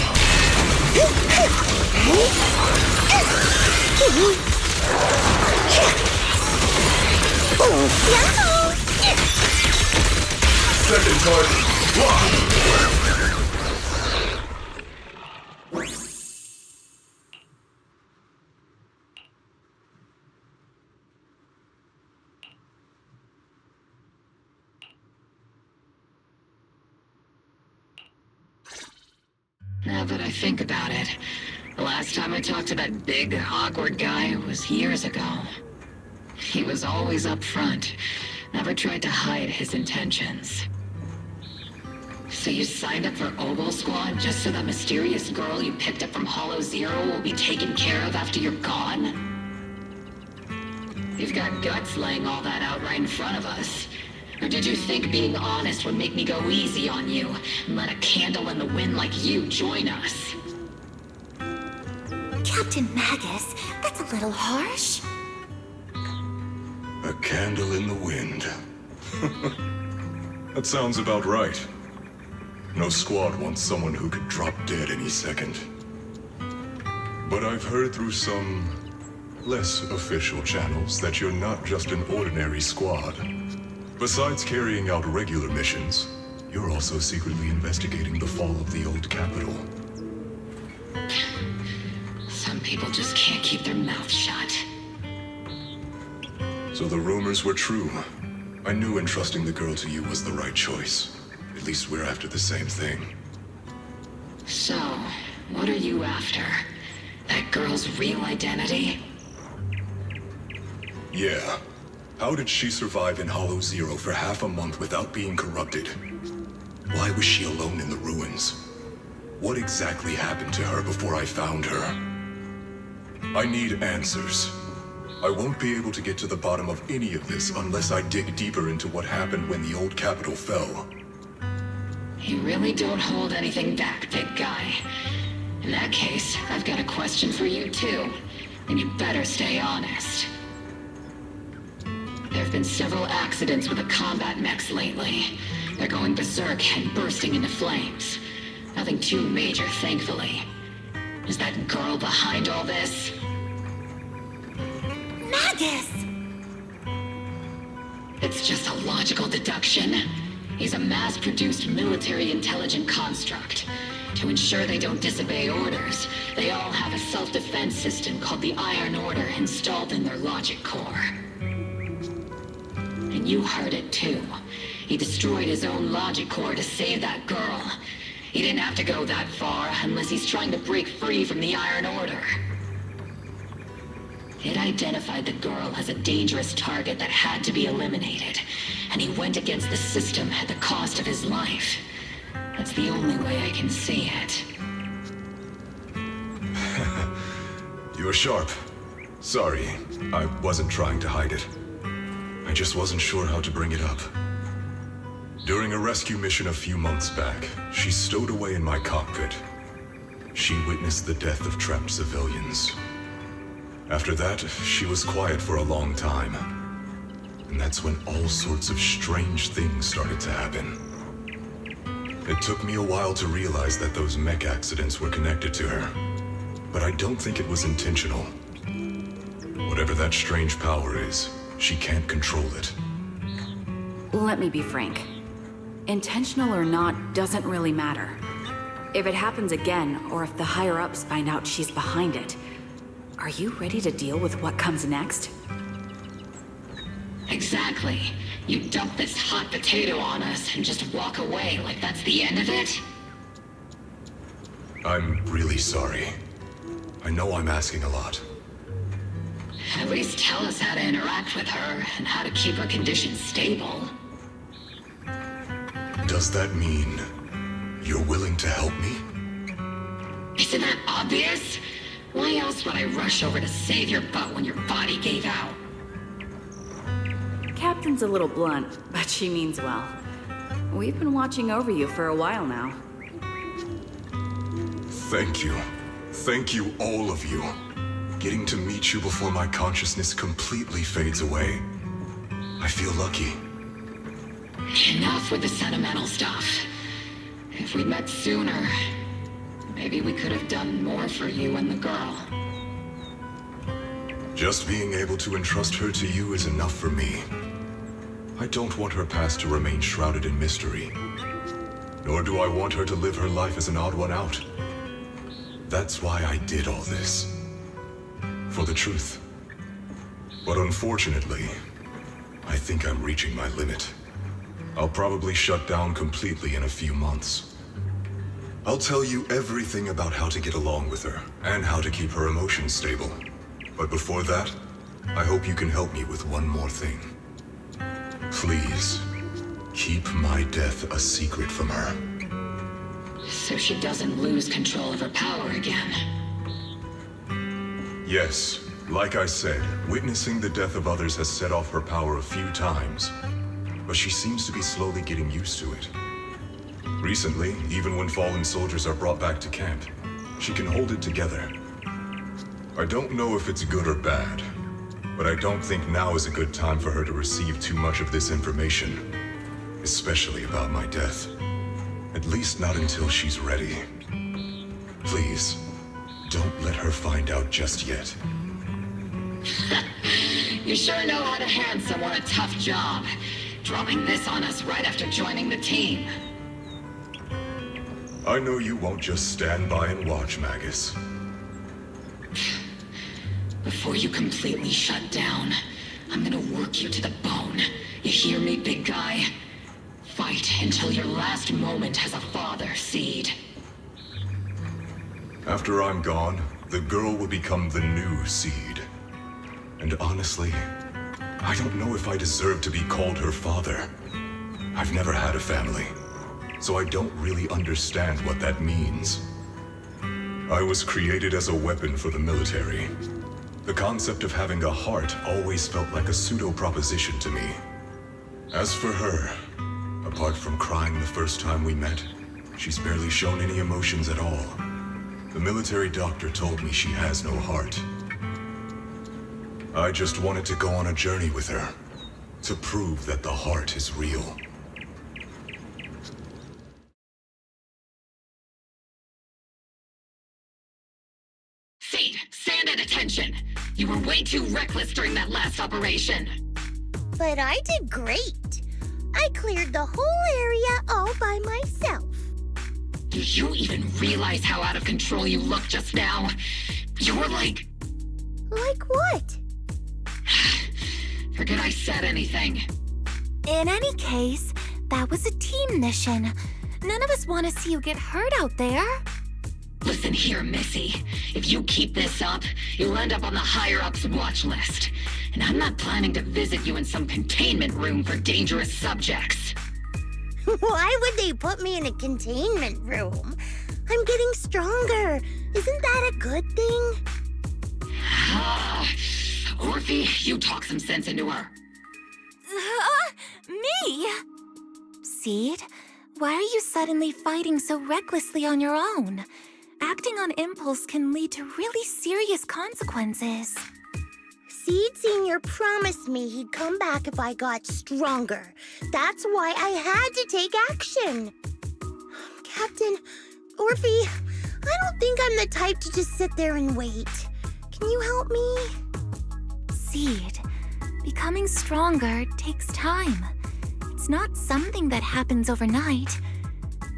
Oh, Second target. Locked. Now that I think about it, the last time I talked to that big, awkward guy was years ago. He was always up front, never tried to hide his intentions. So you signed up for Obel Squad just so that mysterious girl you picked up from Hollow Zero will be taken care of after you're gone? You've got guts laying all that out right in front of us. Or did you think being honest would make me go easy on you and let a candle in the wind like you join us? Captain Magus, that's a little harsh. A candle in the wind. That sounds about right. No squad wants someone who could drop dead any second. But I've heard through some less official channels that you're not just an ordinary squad. Besides carrying out regular missions, you're also secretly investigating the fall of the old capital. Some people just can't keep their mouths shut. So the rumors were true. I knew entrusting the girl to you was the right choice. At least we're after the same thing. So, what are you after? That girl's real identity? Yeah. How did she survive in Hollow Zero for half a month without being corrupted? Why was she alone in the ruins? What exactly happened to her before I found her? I need answers. I won't be able to get to the bottom of any of this unless I dig deeper into what happened when the old capital fell. You really don't hold anything back, big guy. In that case, I've got a question for you too. And you better stay honest. There have been several accidents with the combat mechs lately. They're going berserk and bursting into flames. Nothing too major, thankfully. Is that girl behind all this? Magus! It's just a logical deduction. He's a mass-produced military intelligent construct. To ensure they don't disobey orders, they all have a self-defense system called the Iron Order installed in their logic core. And you heard it too. He destroyed his own logic core to save that girl. He didn't have to go that far unless he's trying to break free from the Iron Order. It identified the girl as a dangerous target that had to be eliminated, and he went against the system at the cost of his life. That's the only way I can see it. You're sharp. Sorry, I wasn't trying to hide it. I just wasn't sure how to bring it up. During a rescue mission a few months back, she stowed away in my cockpit. She witnessed the death of trapped civilians. After that, she was quiet for a long time. And that's when all sorts of strange things started to happen. It took me a while to realize that those mech accidents were connected to her. But I don't think it was intentional. Whatever that strange power is, she can't control it. Let me be frank. Intentional or not doesn't really matter. If it happens again, or if the higher-ups find out she's behind it, are you ready to deal with what comes next? Exactly. You dump this hot potato on us and just walk away like that's the end of it? I'm really sorry. I know I'm asking a lot. At least tell us how to interact with her and how to keep her condition stable. Does that mean you're willing to help me? Isn't that obvious? Why else would I rush over to save your butt when your body gave out? Captain's a little blunt, but she means well. We've been watching over you for a while now. Thank you. Thank you, all of you. Getting to meet you before my consciousness completely fades away. I feel lucky. Enough with the sentimental stuff. If we'd met sooner, maybe we could have done more for you and the girl. Just being able to entrust her to you is enough for me. I don't want her past to remain shrouded in mystery. Nor do I want her to live her life as an odd one out. That's why I did all this. For the truth. But unfortunately, I think I'm reaching my limit. I'll probably shut down completely in a few months. I'll tell you everything about how to get along with her, and how to keep her emotions stable. But before that, I hope you can help me with one more thing. Please, keep my death a secret from her. So she doesn't lose control of her power again. Yes, like I said, witnessing the death of others has set off her power a few times. But she seems to be slowly getting used to it. Recently, even when fallen soldiers are brought back to camp, she can hold it together. I don't know if it's good or bad, but I don't think now is a good time for her to receive too much of this information, especially about my death. At least not until she's ready. Please, don't let her find out just yet. You sure know how to hand someone a tough job, dropping this on us right after joining the team. I know you won't just stand by and watch, Magus. Before you completely shut down, I'm gonna work you to the bone. You hear me, big guy? Fight until your last moment has a father seed. After I'm gone, the girl will become the new seed. And honestly, I don't know if I deserve to be called her father. I've never had a family, so I don't really understand what that means. I was created as a weapon for the military. The concept of having a heart always felt like a pseudo-proposition to me. As for her, apart from crying the first time we met, she's barely shown any emotions at all. The military doctor told me she has no heart. I just wanted to go on a journey with her, to prove that the heart is real. Seed, stand at attention! You were way too reckless during that last operation. But I did great. I cleared the whole area all by myself. Do you even realize how out of control you looked just now? You were like... Like what? Forget I said anything. In any case, that was a team mission. None of us want to see you get hurt out there. Listen here, Missy. If you keep this up, you'll end up on the higher-ups watch list. And I'm not planning to visit you in some containment room for dangerous subjects. Why would they put me in a containment room? I'm getting stronger. Isn't that a good thing? Orphe, you talk some sense into her. Me? Seed, why are you suddenly fighting so recklessly on your own? Acting on impulse can lead to really serious consequences. Seed Senior promised me he'd come back if I got stronger. That's why I had to take action. Captain, Orphe, I don't think I'm the type to just sit there and wait. Can you help me? Seed, becoming stronger takes time. It's not something that happens overnight.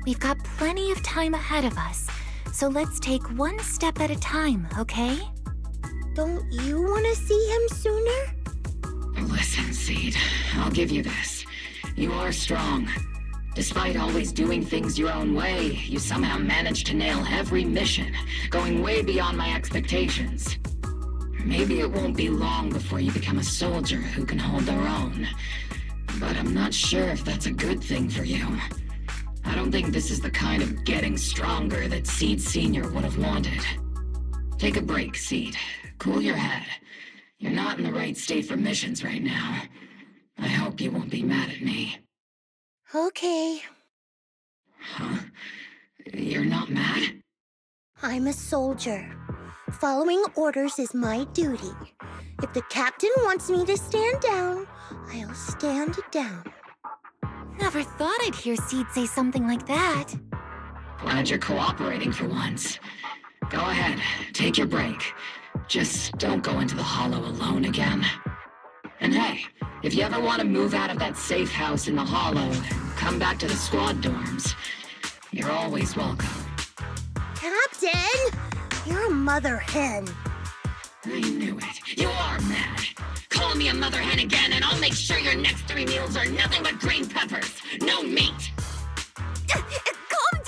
We've got plenty of time ahead of us, so let's take one step at a time, okay? Don't you want to see him sooner? Listen, Seed, I'll give you this. You are strong. Despite always doing things your own way, you somehow managed to nail every mission, going way beyond my expectations. Maybe it won't be long before you become a soldier who can hold their own. But I'm not sure if that's a good thing for you. I don't think this is the kind of getting stronger that Seed Senior would have wanted. Take a break, Seed. Cool your head. You're not in the right state for missions right now. I hope you won't be mad at me. Okay. Huh? You're not mad? I'm a soldier. Following orders is my duty. If the captain wants me to stand down, I'll stand down. Never thought I'd hear Seed say something like that. Glad you're cooperating for once. Go ahead, take your break. Just don't go into the hollow alone again. And hey, if you ever want to move out of that safe house in the hollow and come back to the squad dorms, you're always welcome. Captain! You're a mother hen. I knew it. You are mad. Call me a mother hen again and I'll make sure your next 3 meals are nothing but green peppers. No meat. Calm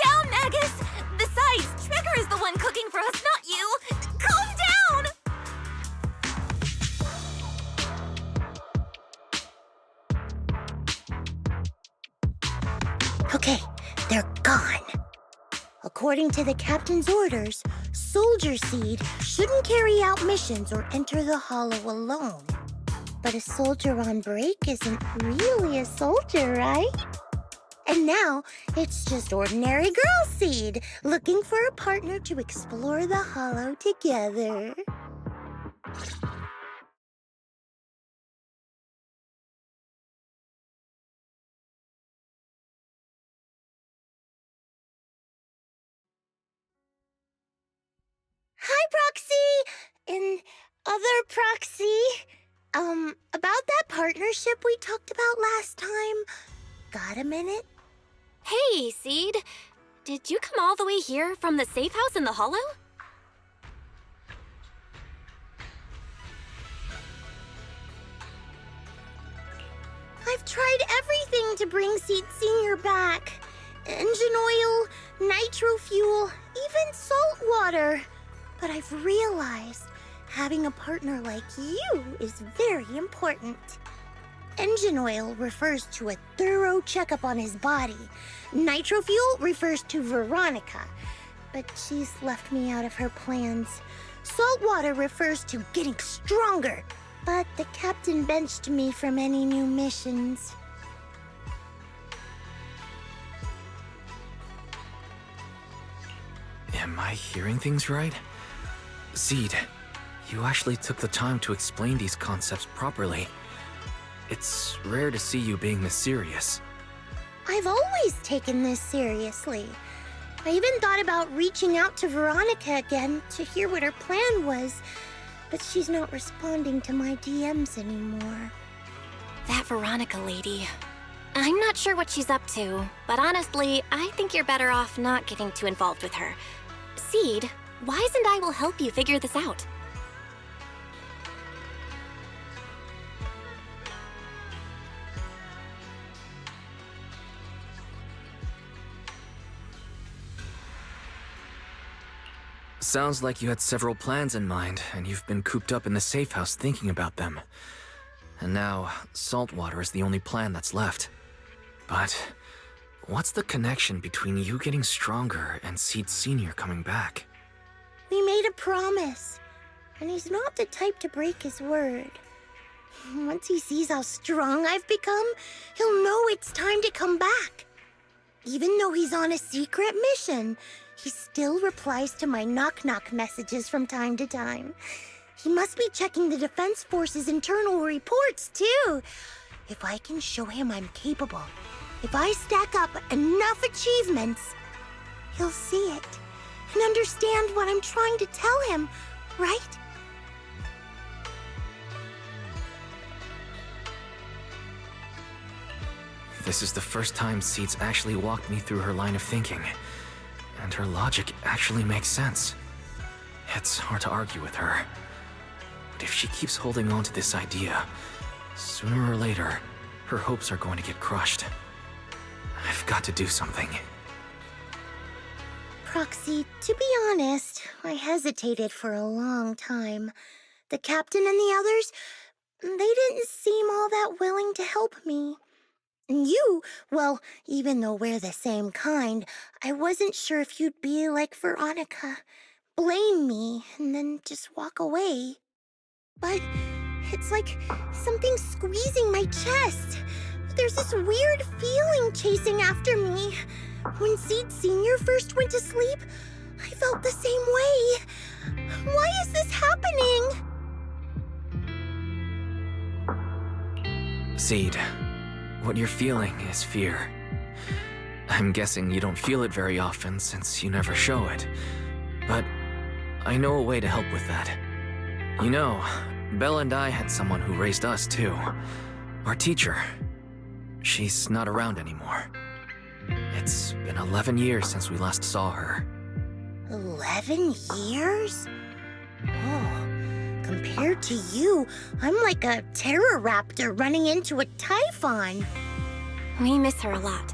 down, Magus! Besides, Trigger is the one cooking for us, not you! Calm down! Okay, they're gone. According to the captain's orders, Soldier Seed shouldn't carry out missions or enter the hollow alone. But a soldier on break isn't really a soldier, right? And now, it's just ordinary girl Seed, looking for a partner to explore the hollow together. Hi, Proxy! And other Proxy. About that partnership we talked about last time. Got a minute? Hey, Seed. Did you come all the way here from the safe house in the hollow? I've tried everything to bring Seed Senior back. Engine oil, nitro fuel, even salt water. But I've realized having a partner like you is very important. Engine oil refers to a thorough checkup on his body. Nitro fuel refers to Veronica, but she's left me out of her plans. Salt water refers to getting stronger, but the captain benched me from any new missions. Am I hearing things right? Seed, you actually took the time to explain these concepts properly. It's rare to see you being this serious. I've always taken this seriously. I even thought about reaching out to Veronica again to hear what her plan was, but she's not responding to my DMs anymore. That Veronica lady. I'm not sure what she's up to, but honestly, I think you're better off not getting too involved with her. Seed, Wise and I will help you figure this out. Sounds like you had several plans in mind, and you've been cooped up in the safe house thinking about them. And now, saltwater is the only plan that's left. But what's the connection between you getting stronger and Seed Sr. coming back? We made a promise, and he's not the type to break his word. Once he sees how strong I've become, he'll know it's time to come back. Even though he's on a secret mission, he still replies to my knock-knock messages from time to time. He must be checking the Defense Force's internal reports, too. If I can show him I'm capable, if I stack up enough achievements, he'll see it and understand what I'm trying to tell him, right? This is the first time Seed's actually walked me through her line of thinking. And her logic actually makes sense. It's hard to argue with her. But if she keeps holding on to this idea, sooner or later, her hopes are going to get crushed. I've got to do something. Proxy, to be honest, I hesitated for a long time. The captain and the others, they didn't seem all that willing to help me. And you, well, even though we're the same kind, I wasn't sure if you'd be like Veronica. Blame me, and then just walk away. But it's like something squeezing my chest. There's this weird feeling chasing after me. When Seed Sr. first went to sleep, I felt the same way. Why is this happening? Seed, what you're feeling is fear. I'm guessing you don't feel it very often since you never show it. But I know a way to help with that. You know, Belle and I had someone who raised us too. Our teacher. She's not around anymore. It's been 11 years since we last saw her. 11 years? Oh, compared to you, I'm like a terror raptor running into a typhon. We miss her a lot.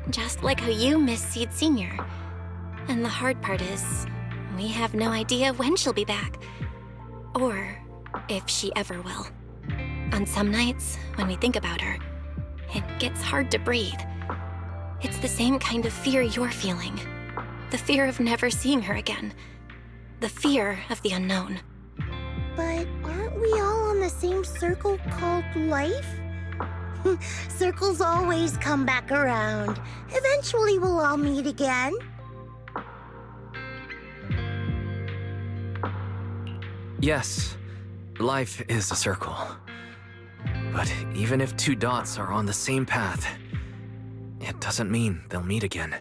Just like how you miss Seed Sr. And the hard part is, we have no idea when she'll be back. Or if she ever will. On some nights, when we think about her, it gets hard to breathe. It's the same kind of fear you're feeling. The fear of never seeing her again. The fear of the unknown. But aren't we all on the same circle called life? Circles always come back around. Eventually we'll all meet again. Yes, life is a circle. But even if two dots are on the same path, it doesn't mean they'll meet again.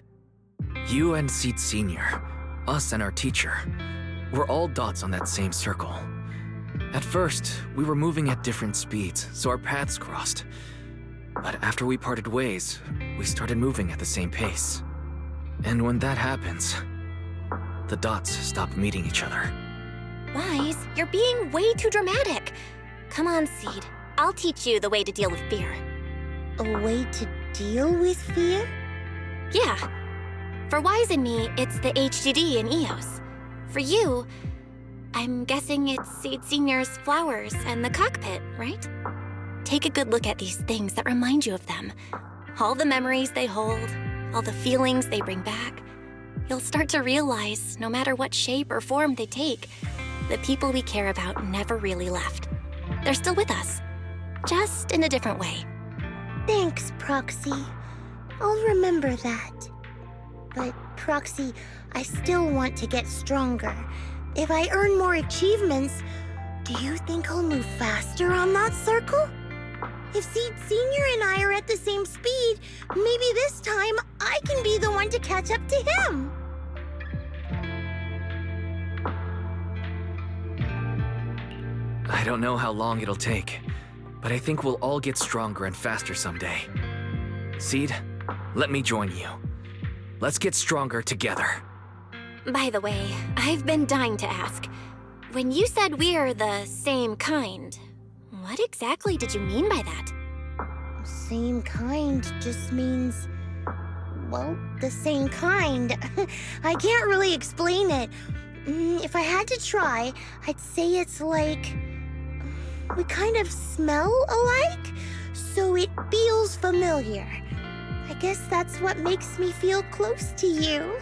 You and Seed Sr., us and our teacher, we're all dots on that same circle. At first, we were moving at different speeds, so our paths crossed. But after we parted ways, we started moving at the same pace. And when that happens, the dots stop meeting each other. Wise, you're being way too dramatic. Come on, Seed. I'll teach you the way to deal with fear. A way to deal with fear? Yeah. For Wise and me, it's the HDD and EOS. For you, I'm guessing it's Seed Sr.'s flowers and the cockpit, right? Take a good look at these things that remind you of them. All the memories they hold, all the feelings they bring back. You'll start to realize, no matter what shape or form they take, the people we care about never really left. They're still with us, just in a different way. Thanks, Proxy. I'll remember that. But, Proxy, I still want to get stronger. If I earn more achievements, do you think I'll move faster on that circle? If Seed Sr. and I are at the same speed, maybe this time I can be the one to catch up to him. I don't know how long it'll take, but I think we'll all get stronger and faster someday. Seed, let me join you. Let's get stronger together. By the way, I've been dying to ask. When you said we're the same kind, what exactly did you mean by that? Same kind just means, well, the same kind. I can't really explain it, If I had to try, I'd say it's like... we kind of smell alike, so it feels familiar. I guess that's what makes me feel close to you.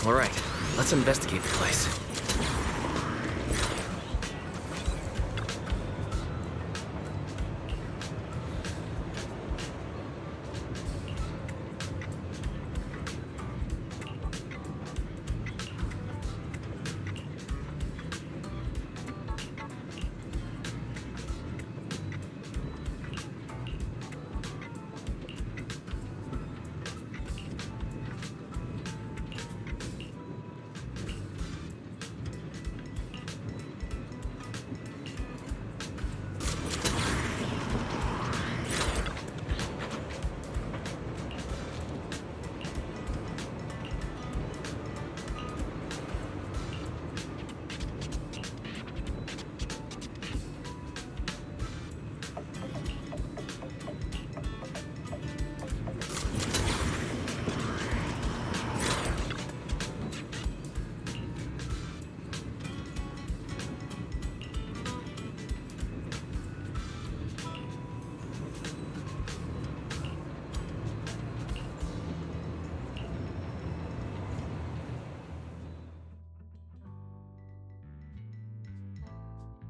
All right, let's investigate the place.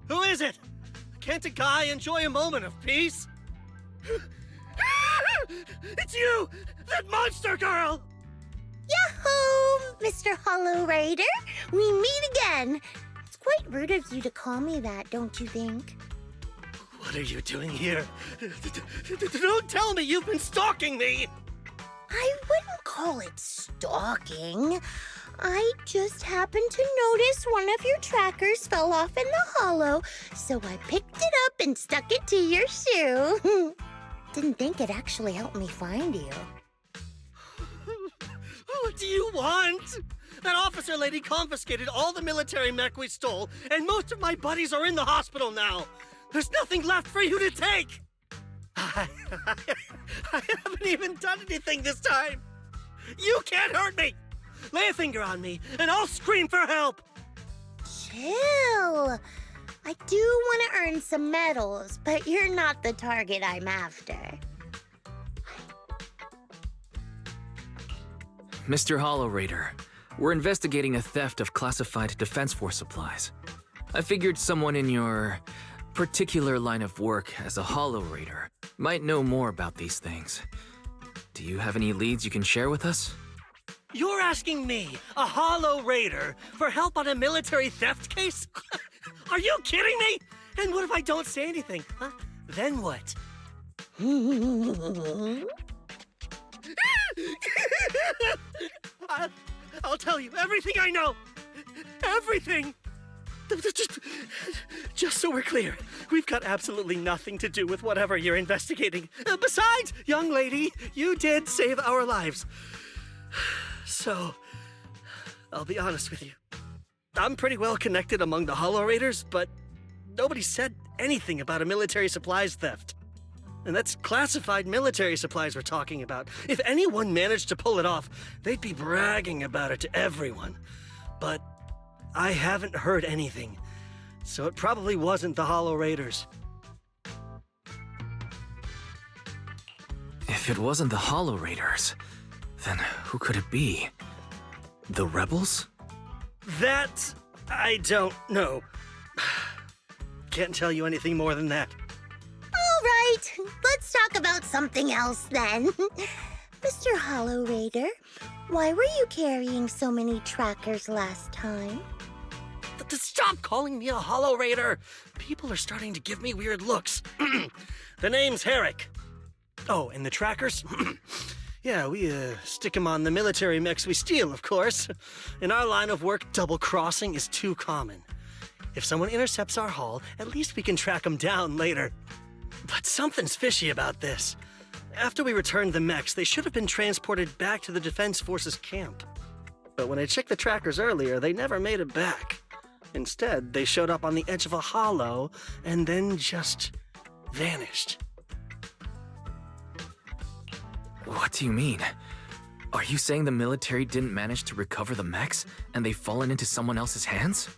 Who is it? Can't a guy enjoy a moment of peace? It's you! That monster girl! Yahoo, Mr. Hollow Rider! We meet again! It's quite rude of you to call me that, don't you think? What are you doing here? Don't tell me you've been stalking me! I wouldn't call it stalking. I just happened to notice one of your trackers fell off in the hollow, so I picked it up and stuck it to your shoe. Didn't think it'd actually help me find you. What do you want? That officer lady confiscated all the military mech we stole, and most of my buddies are in the hospital now. There's nothing left for you to take. I haven't even done anything this time. You can't hurt me. Lay a finger on me, and I'll scream for help. Chill. I do want to earn some medals, but you're not the target I'm after. Mr. Hollow Raider, we're investigating a theft of classified Defense Force supplies. I figured someone in your particular line of work as a Hollow Raider might know more about these things. Do you have any leads you can share with us? You're asking me, a Hollow Raider, for help on a military theft case? Are you kidding me? And what if I don't say anything? Huh? Then what? I'll tell you everything I know. Everything. Just so we're clear, we've got absolutely nothing to do with whatever you're investigating. Besides, young lady, you did save our lives. So, I'll be honest with you. I'm pretty well connected among the Hollow Raiders, but nobody said anything about a military supplies theft. And that's classified military supplies we're talking about. If anyone managed to pull it off, they'd be bragging about it to everyone. But I haven't heard anything, so it probably wasn't the Hollow Raiders. If it wasn't the Hollow Raiders, then who could it be? The rebels? That I don't know. can't tell you anything more than that. All right, let's talk about something else then. Mr. Hollow Raider, why were you carrying so many trackers last time? Stop calling me a Hollow Raider! People are starting to give me weird looks. The name's Herrick. Oh, and the trackers? Yeah, we stick them on the military mechs we steal, of course. In our line of work, double-crossing is too common. If someone intercepts our haul, at least we can track them down later. But something's fishy about this. After we returned the mechs, they should have been transported back to the Defense Forces camp. But when I checked the trackers earlier, they never made it back. Instead, they showed up on the edge of a hollow and then just vanished. What do you mean? Are you saying the military didn't manage to recover the mechs and they've fallen into someone else's hands?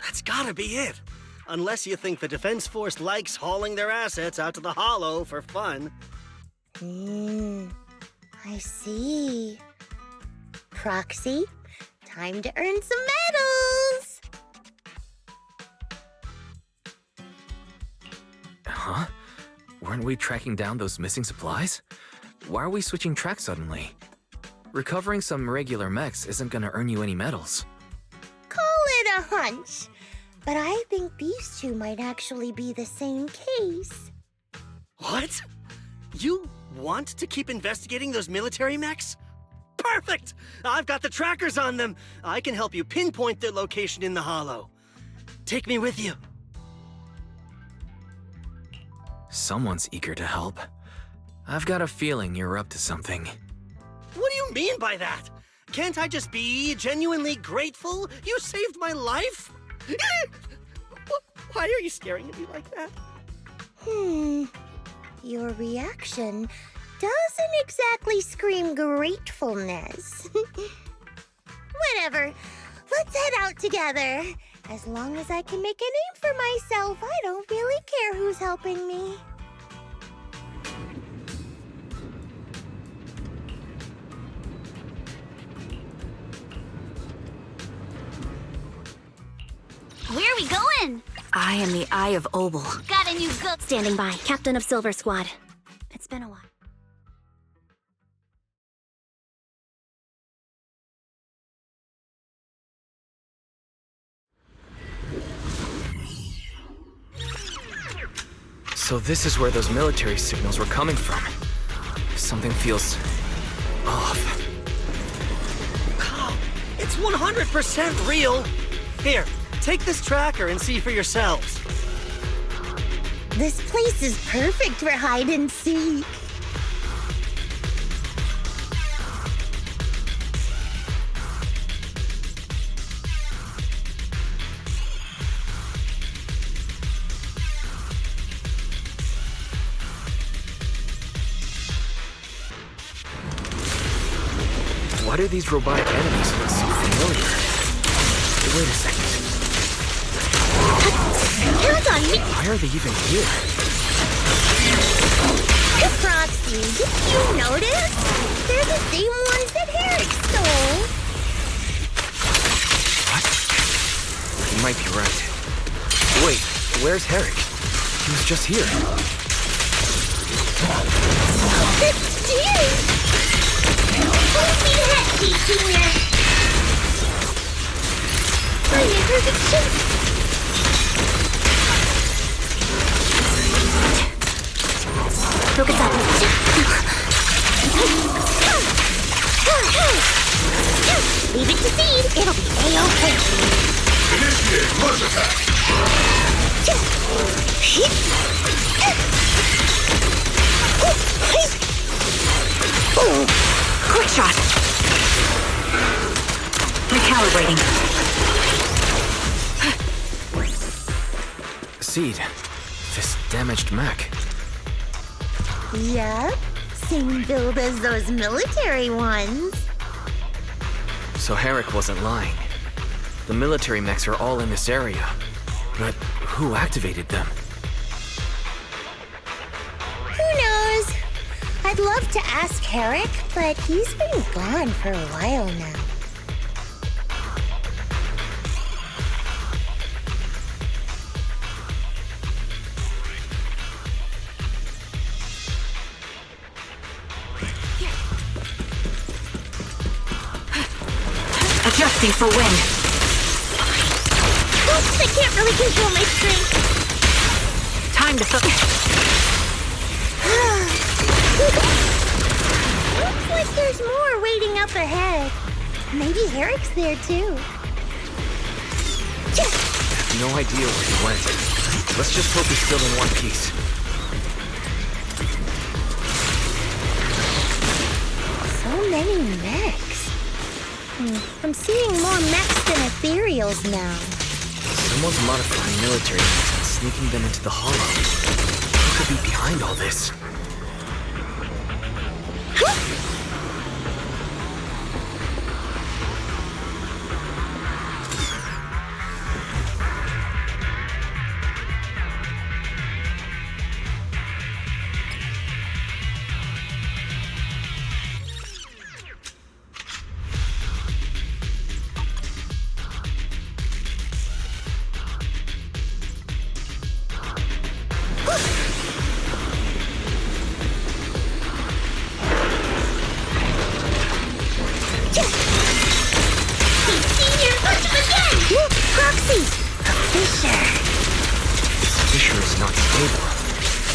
That's gotta be it. Unless you think the Defense Force likes hauling their assets out to the hollow for fun. I see. Proxy, time to earn some medals! Huh? Weren't we tracking down those missing supplies? Why are we switching tracks suddenly? Recovering some regular mechs isn't gonna earn you any medals. Call it a hunch, but I think these two might actually be the same case. What? You want to keep investigating those military mechs? Perfect! I've got the trackers on them. I can help you pinpoint their location in the hollow. Take me with you. Someone's eager to help. I've got a feeling you're up to something. What do you mean by that? Can't I just be genuinely grateful? You saved my life? Why are you staring at me like that? Your reaction doesn't exactly scream gratefulness. Whatever. Let's head out together. As long as I can make a name for myself, I don't really care who's helping me. Where are we going? I am the Eye of Obel. Got a new book. Standing by, Captain of Silver Squad. It's been a while. So this is where those military signals were coming from. Something feels off. It's 100% real. Here, take this tracker and see for yourselves. This place is perfect for hide and seek. Why do these robotic enemies look so familiar? Wait a second. Count on me! Why are they even here? Proxy, did you notice? They're the same ones that Herrick stole. What? You might be right. Wait, where's Herrick? He was just here. Dear! Hold me hefty, Junior! I'm in perfect shape! Focus up. Leave it to Seed. It'll be A-okay. Initiate rush attack! Quick shot. Recalibrating. Seed, this damaged mech. Yep, same build as those military ones. So Herrick wasn't lying. The military mechs are all in this area. But who activated them? Who knows? I'd love to ask Herrick, but he's been gone for a while now. hoping for wind. Oops, I can't really control my strength. Time to Looks like there's more waiting up ahead. Maybe Eric's there too. I have no idea where he went. Let's just hope he's still in one piece. So many mechs. I'm seeing more mechs than ethereals now. Someone's modifying military units and sneaking them into the hollow. Who could be behind all this?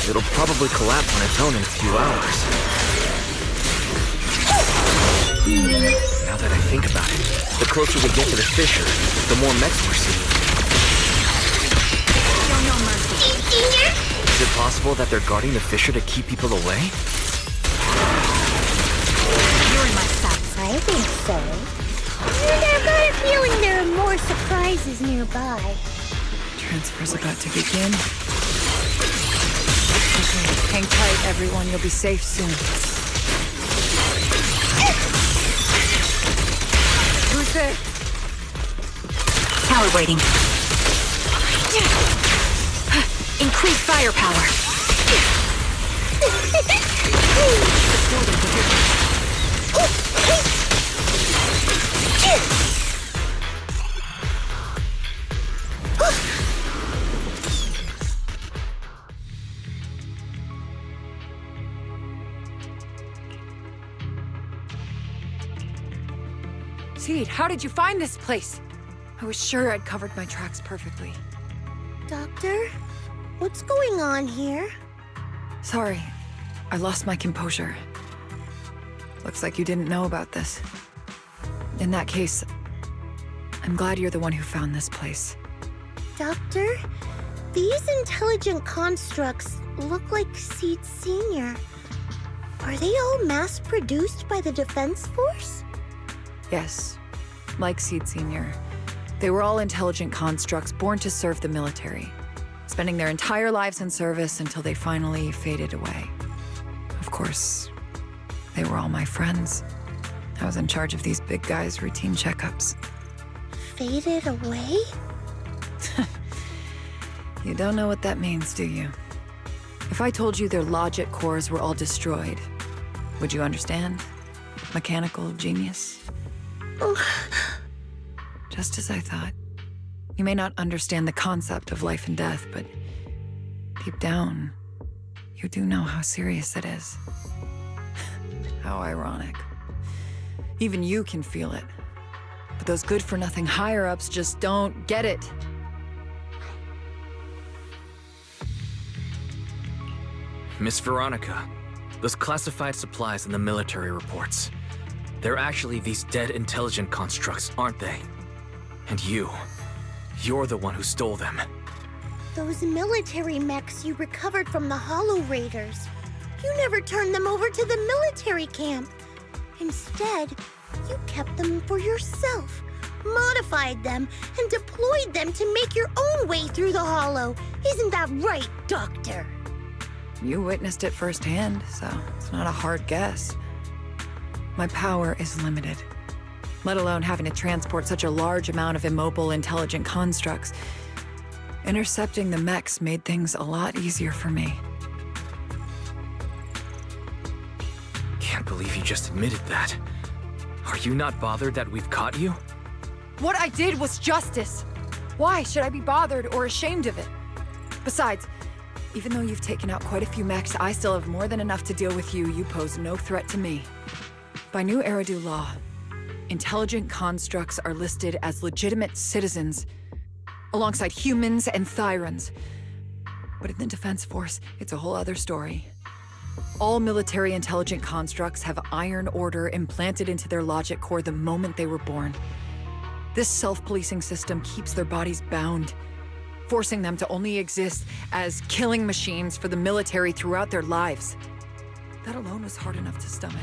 It'll probably collapse on its own in a few hours. Now that I think about it, the closer we get to the fissure, the more mechs we're seeing. Show no mercy. Senior? Is it possible that they're guarding the fissure to keep people away? You're in my sights. I think so. And I've got a feeling there are more surprises nearby. Transfer's about to begin. Okay, hang tight, everyone. You'll be safe soon. Who's there? calibrating. Increase firepower. Seed, how did you find this place? I was sure I'd covered my tracks perfectly. Doctor? What's going on here? Sorry, I lost my composure. Looks like you didn't know about this. In that case, I'm glad you're the one who found this place. Doctor? These intelligent constructs look like Seed Senior. Are they all mass-produced by the Defense Force? Yes, like Seed Senior. They were all intelligent constructs born to serve the military, spending their entire lives in service until they finally faded away. Of course, they were all my friends. I was in charge of these big guys' routine checkups. Faded away? You don't know what that means, do you? If I told you their logic cores were all destroyed, would you understand? Mechanical genius? Just as I thought. You may not understand the concept of life and death, but deep down, you do know how serious it is. How ironic. Even you can feel it. But those good-for-nothing higher-ups just don't get it. Miss Veronica, those classified supplies in the military reports. They're actually these dead intelligent constructs, aren't they? And you're the one who stole them. Those military mechs you recovered from the Hollow Raiders. You never turned them over to the military camp. Instead, you kept them for yourself, modified them, and deployed them to make your own way through the Hollow. Isn't that right, Doctor? You witnessed it firsthand, so it's not a hard guess. My power is limited, let alone having to transport such a large amount of immobile, intelligent constructs. Intercepting the mechs made things a lot easier for me. Can't believe you just admitted that. Are you not bothered that we've caught you? What I did was justice. Why should I be bothered or ashamed of it? Besides, even though you've taken out quite a few mechs, I still have more than enough to deal with you. You pose no threat to me. By new Eridu law, Intelligent constructs are listed as legitimate citizens, alongside humans and Thyrans. But in the Defense Force, it's a whole other story. All military intelligent constructs have iron order implanted into their logic core the moment they were born. This self-policing system keeps their bodies bound, forcing them to only exist as killing machines for the military throughout their lives. That alone was hard enough to stomach.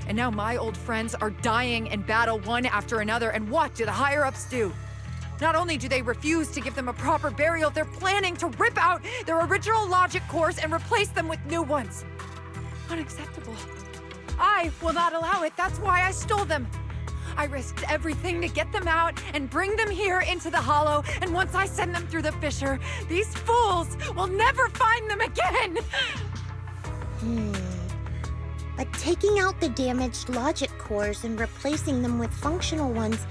And now my old friends are dying in battle one after another, and what do the higher-ups do? Not only do they refuse to give them a proper burial, they're planning to rip out their original logic cores and replace them with new ones. Unacceptable. I will not allow it. That's why I stole them. I risked everything to get them out and bring them here into the Hollow, and once I send them through the fissure, these fools will never find them again! But taking out the damaged logic cores and replacing them with functional ones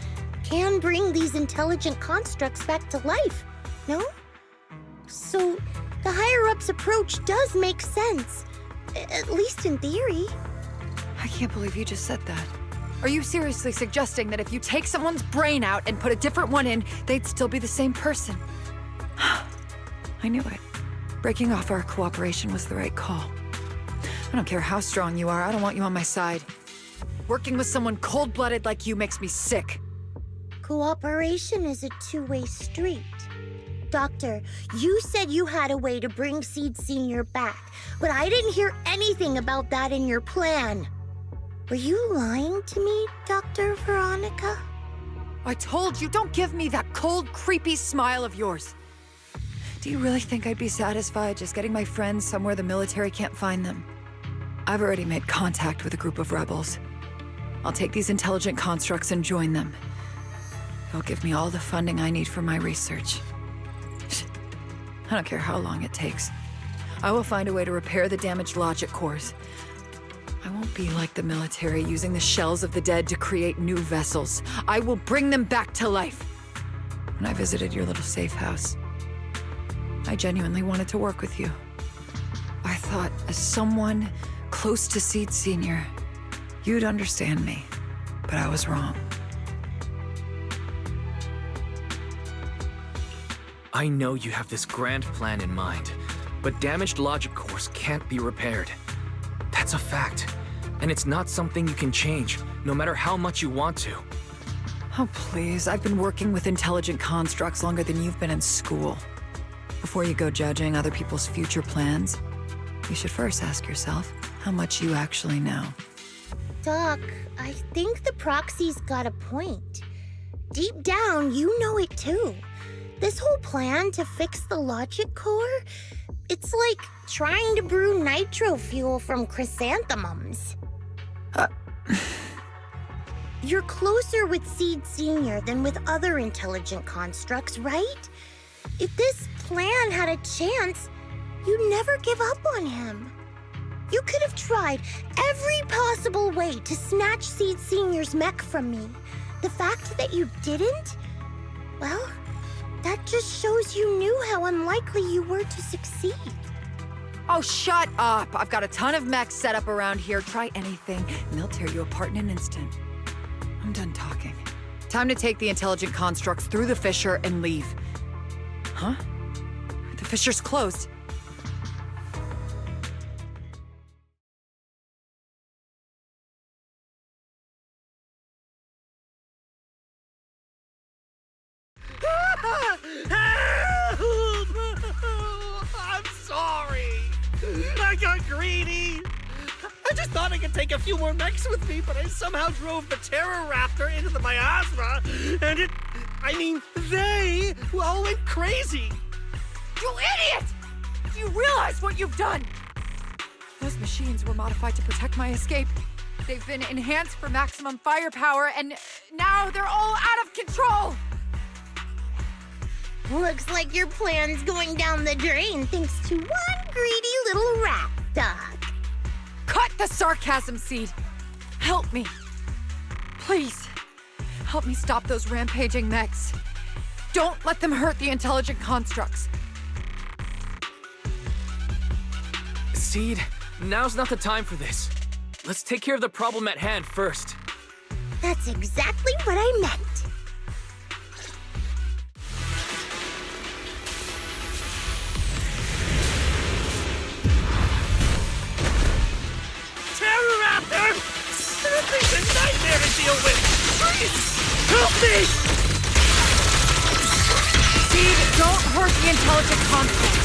can bring these intelligent constructs back to life, no? So, the higher-ups approach does make sense, at least in theory. I can't believe you just said that. Are you seriously suggesting that if you take someone's brain out and put a different one in, they'd still be the same person? I knew it. Breaking off our cooperation was the right call. I don't care how strong you are, I don't want you on my side. Working with someone cold-blooded like you makes me sick. Cooperation is a two-way street. Doctor, you said you had a way to bring Seed Senior back, but I didn't hear anything about that in your plan. Were you lying to me, Dr. Veronica? I told you, don't give me that cold, creepy smile of yours. Do you really think I'd be satisfied just getting my friends somewhere the military can't find them? I've already made contact with a group of rebels. I'll take these intelligent constructs and join them. They'll give me all the funding I need for my research. I don't care how long it takes. I will find a way to repair the damaged logic cores. I won't be like the military, using the shells of the dead to create new vessels. I will bring them back to life. When I visited your little safe house, I genuinely wanted to work with you. I thought, as someone close to Seed Senior, you'd understand me, but I was wrong. I know you have this grand plan in mind, but damaged logic cores can't be repaired. That's a fact, and it's not something you can change, no matter how much you want to. Oh, please, I've been working with intelligent constructs longer than you've been in school. Before you go judging other people's future plans, you should first ask yourself how much you actually know. Doc, I think the proxy's got a point. Deep down, you know it too. This whole plan to fix the logic core, it's like trying to brew nitro fuel from chrysanthemums. You're closer with Seed Senior than with other intelligent constructs, right? If this plan had a chance, you'd never give up on him. You could have tried every possible way to snatch Seed Senior's mech from me. The fact that you didn't, well, that just shows you knew how unlikely you were to succeed. Oh, shut up! I've got a ton of mechs set up around here. Try anything, and they'll tear you apart in an instant. I'm done talking. Time to take the intelligent constructs through the fissure and leave. Huh? The fissure's closed. I'm sorry. I got greedy. I just thought I could take a few more mechs with me, but I somehow drove the Terror Raptor into the miasma, and they all went crazy. You idiot! Do you realize what you've done? Those machines were modified to protect my escape. They've been enhanced for maximum firepower, and now they're all out of control! Looks like your plan's going down the drain thanks to one greedy little rat, Doc. Cut the sarcasm, Seed. Help me. Please. Help me stop those rampaging mechs. Don't let them hurt the intelligent constructs. Seed, now's not the time for this. Let's take care of the problem at hand first. That's exactly what I meant. Raptor! That thing's a nightmare to deal with! Please! Help me! Seed, don't hurt the intelligent construct.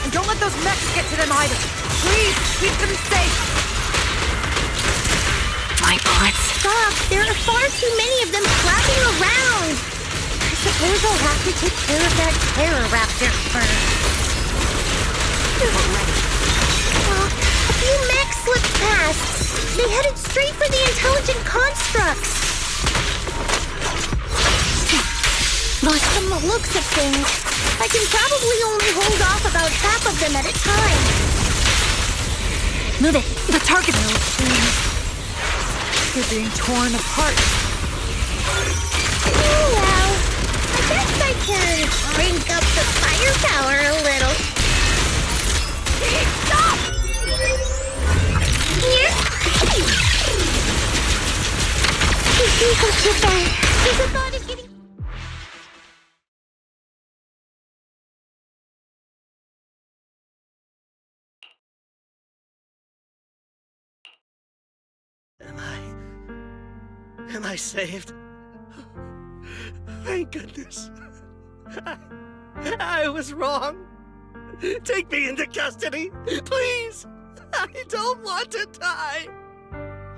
And don't let those mechs get to them either. Please, keep them safe. My bullets. Stop! There are far too many of them flapping around! I suppose I'll have to take care of that terror raptor first. A few mechs slipped past. They headed straight for the intelligent constructs. From the looks of things, I can probably only hold off about half of them at a time. Move it. The target. They're being torn apart. Oh well. I guess I can crank up the firepower a little. Stop! Here? There's a thought of getting... Am I saved? Thank goodness. I was wrong. Take me into custody, please. I don't want to die.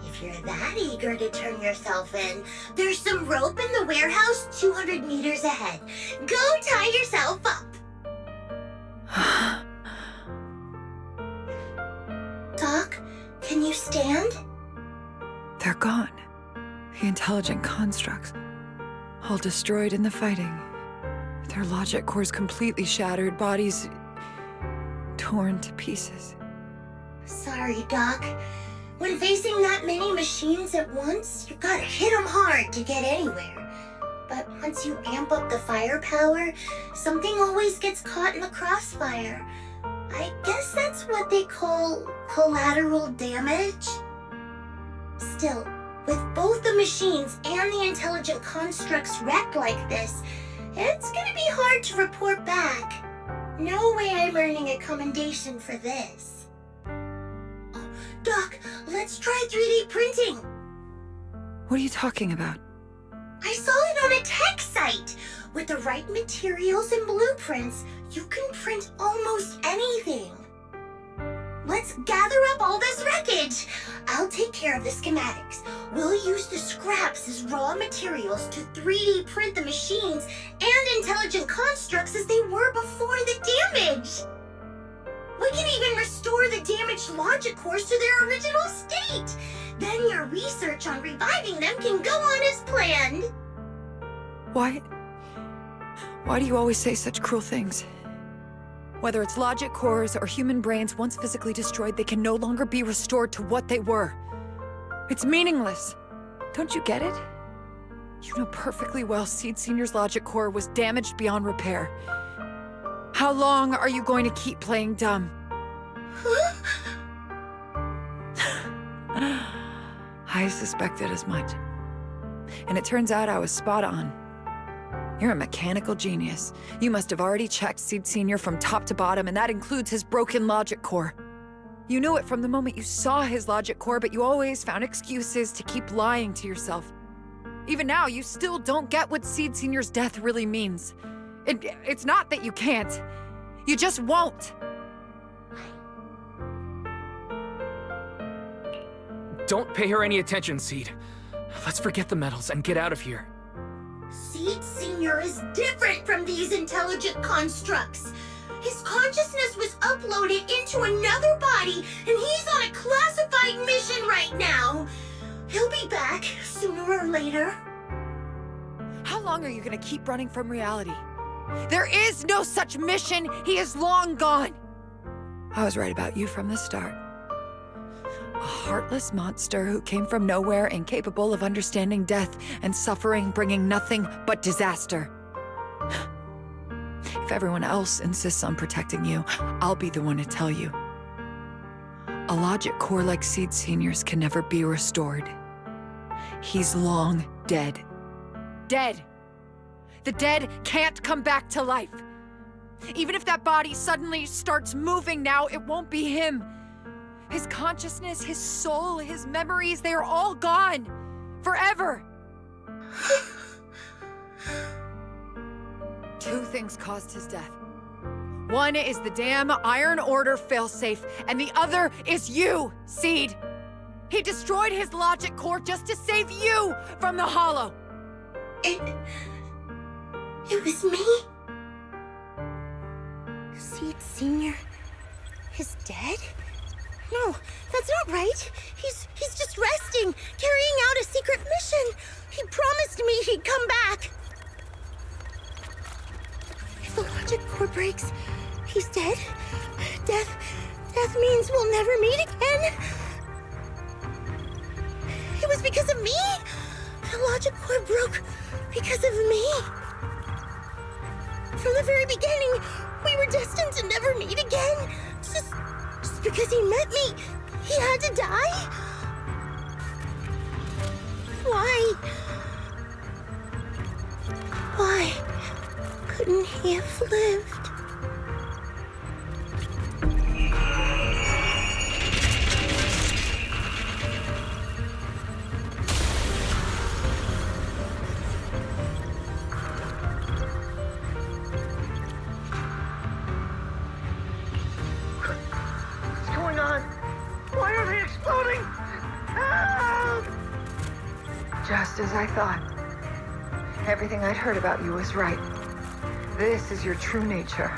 If you're that eager to turn yourself in, there's some rope in the warehouse 200 meters ahead. Go tie yourself up. Doc, can you stand? They're gone. The intelligent constructs. All destroyed in the fighting. Their logic cores completely shattered, bodies torn to pieces. Sorry, Doc. When facing that many machines at once, you gotta hit them hard to get anywhere. But once you amp up the firepower, something always gets caught in the crossfire. I guess that's what they call collateral damage. Still, with both the machines and the intelligent constructs wrecked like this, it's gonna be hard to report back. No way I'm earning a commendation for this. Oh, Doc, let's try 3D printing. What are you talking about? I saw it on a tech site. With the right materials and blueprints, you can print almost anything. Let's gather up all this wreckage. I'll take care of the schematics. We'll use the scraps as raw materials to 3D print the machines and intelligent constructs as they were before the damage. We can even restore the damaged logic cores to their original state. Then your research on reviving them can go on as planned. Why do you always say such cruel things? Whether it's logic cores or human brains once physically destroyed, they can no longer be restored to what they were. It's meaningless. Don't you get it? You know perfectly well Seed Senior's logic core was damaged beyond repair. How long are you going to keep playing dumb? I suspected as much. And it turns out I was spot on. You're a mechanical genius. You must have already checked Seed Senior from top to bottom, and that includes his broken logic core. You knew it from the moment you saw his logic core, but you always found excuses to keep lying to yourself. Even now, you still don't get what Seed Senior's death really means. It's not that you can't. You just won't. Don't pay her any attention, Seed. Let's forget the medals and get out of here. Seed Senior is different from these intelligent constructs. His consciousness was uploaded into another body, and he's on a classified mission right now. He'll be back sooner or later. How long are you gonna keep running from reality? There is no such mission. He is long gone. I was right about you from the start. A heartless monster who came from nowhere, incapable of understanding death and suffering, bringing nothing but disaster. If everyone else insists on protecting you, I'll be the one to tell you. A logic core like Seed Senior's can never be restored. He's long dead. Dead! The dead can't come back to life. Even if that body suddenly starts moving now, it won't be him. His consciousness, his soul, his memories, they are all gone. Forever. Two things caused his death. One is the damn Iron Order failsafe, and the other is you, Seed. He destroyed his logic core just to save you from the Hollow. It was me? Seed Senior is dead? No, that's not right. He's just resting, carrying out a secret mission. He promised me he'd come back. If the logic core breaks, he's dead. Death means we'll never meet again. It was because of me. The logic core broke because of me. From the very beginning, we were destined to never meet again. Just because he met me, he had to die? Why couldn't he have lived? What's going on? Why are they exploding? Help! Just as I thought. Everything I'd heard about you was right. This is your true nature.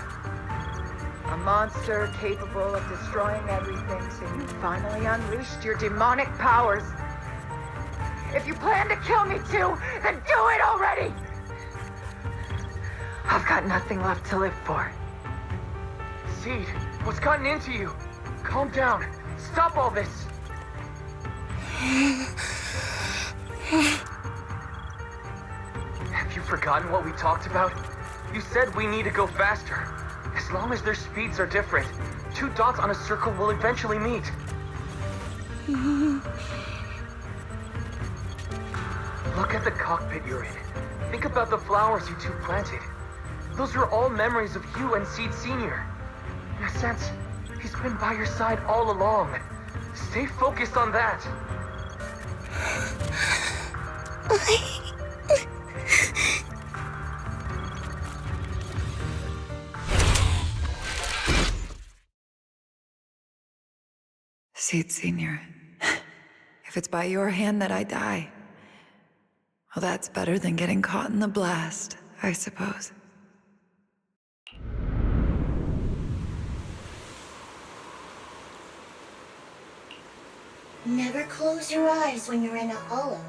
A monster capable of destroying everything, so you finally unleashed your demonic powers. If you plan to kill me too, then do it already! I've got nothing left to live for. Seed, what's gotten into you? Calm down. Stop all this. Have you forgotten what we talked about? You said we need to go faster. As long as their speeds are different, 2 dots on a circle will eventually meet. Look at the cockpit you're in. Think about the flowers you two planted. Those are all memories of you and Seed Senior. In a sense, he's been by your side all along. Stay focused on that. Seed Senior, if it's by your hand that I die, well, that's better than getting caught in the blast, I suppose. Never close your eyes when you're in a hollow.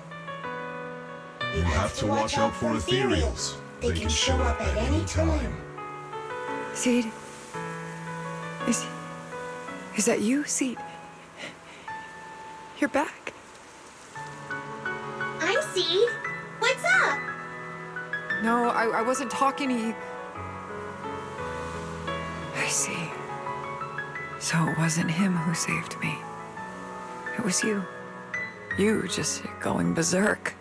You have to watch out for ethereals. They can show up at any time. Seed? Is that you, Seed? You're back. I'm Seed. What's up? No, I wasn't talking to you. I see. So it wasn't him who saved me. It was you. You just going berserk.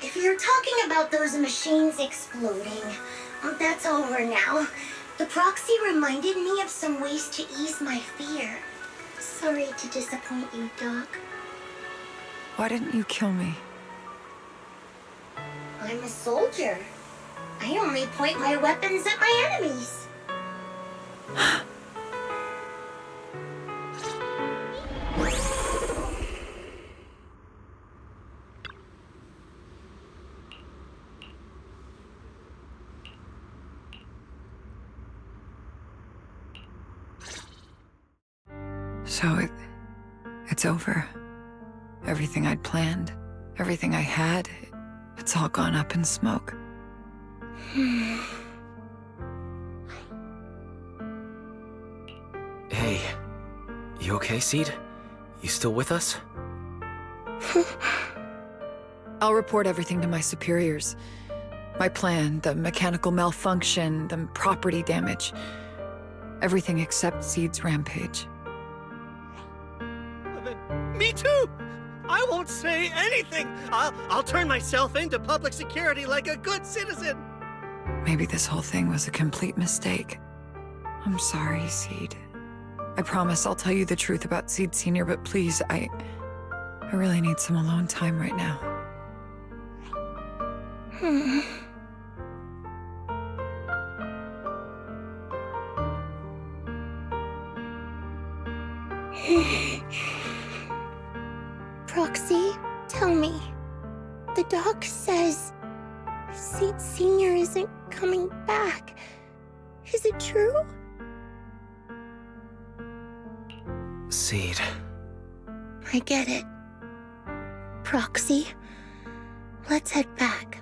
If you're talking about those machines exploding, that's over now. The proxy reminded me of some ways to ease my fear. Sorry to disappoint you, Doc. Why didn't you kill me? I'm a soldier. I only point my weapons at my enemies. So it's over. Everything I'd planned, everything I had, it's all gone up in smoke. Hey, you okay, Seed? You still with us? I'll report everything to my superiors. My plan, the mechanical malfunction, the property damage. Everything except Seed's rampage. Me too! I won't say anything! I'll turn myself into public security like a good citizen! Maybe this whole thing was a complete mistake. I'm sorry, Seed. I promise I'll tell you the truth about Seed Sr., but please, I really need some alone time right now. Proxy, tell me. The doc says Seed Sr. isn't coming back. Is it true? Seed. I get it. Proxy, let's head back.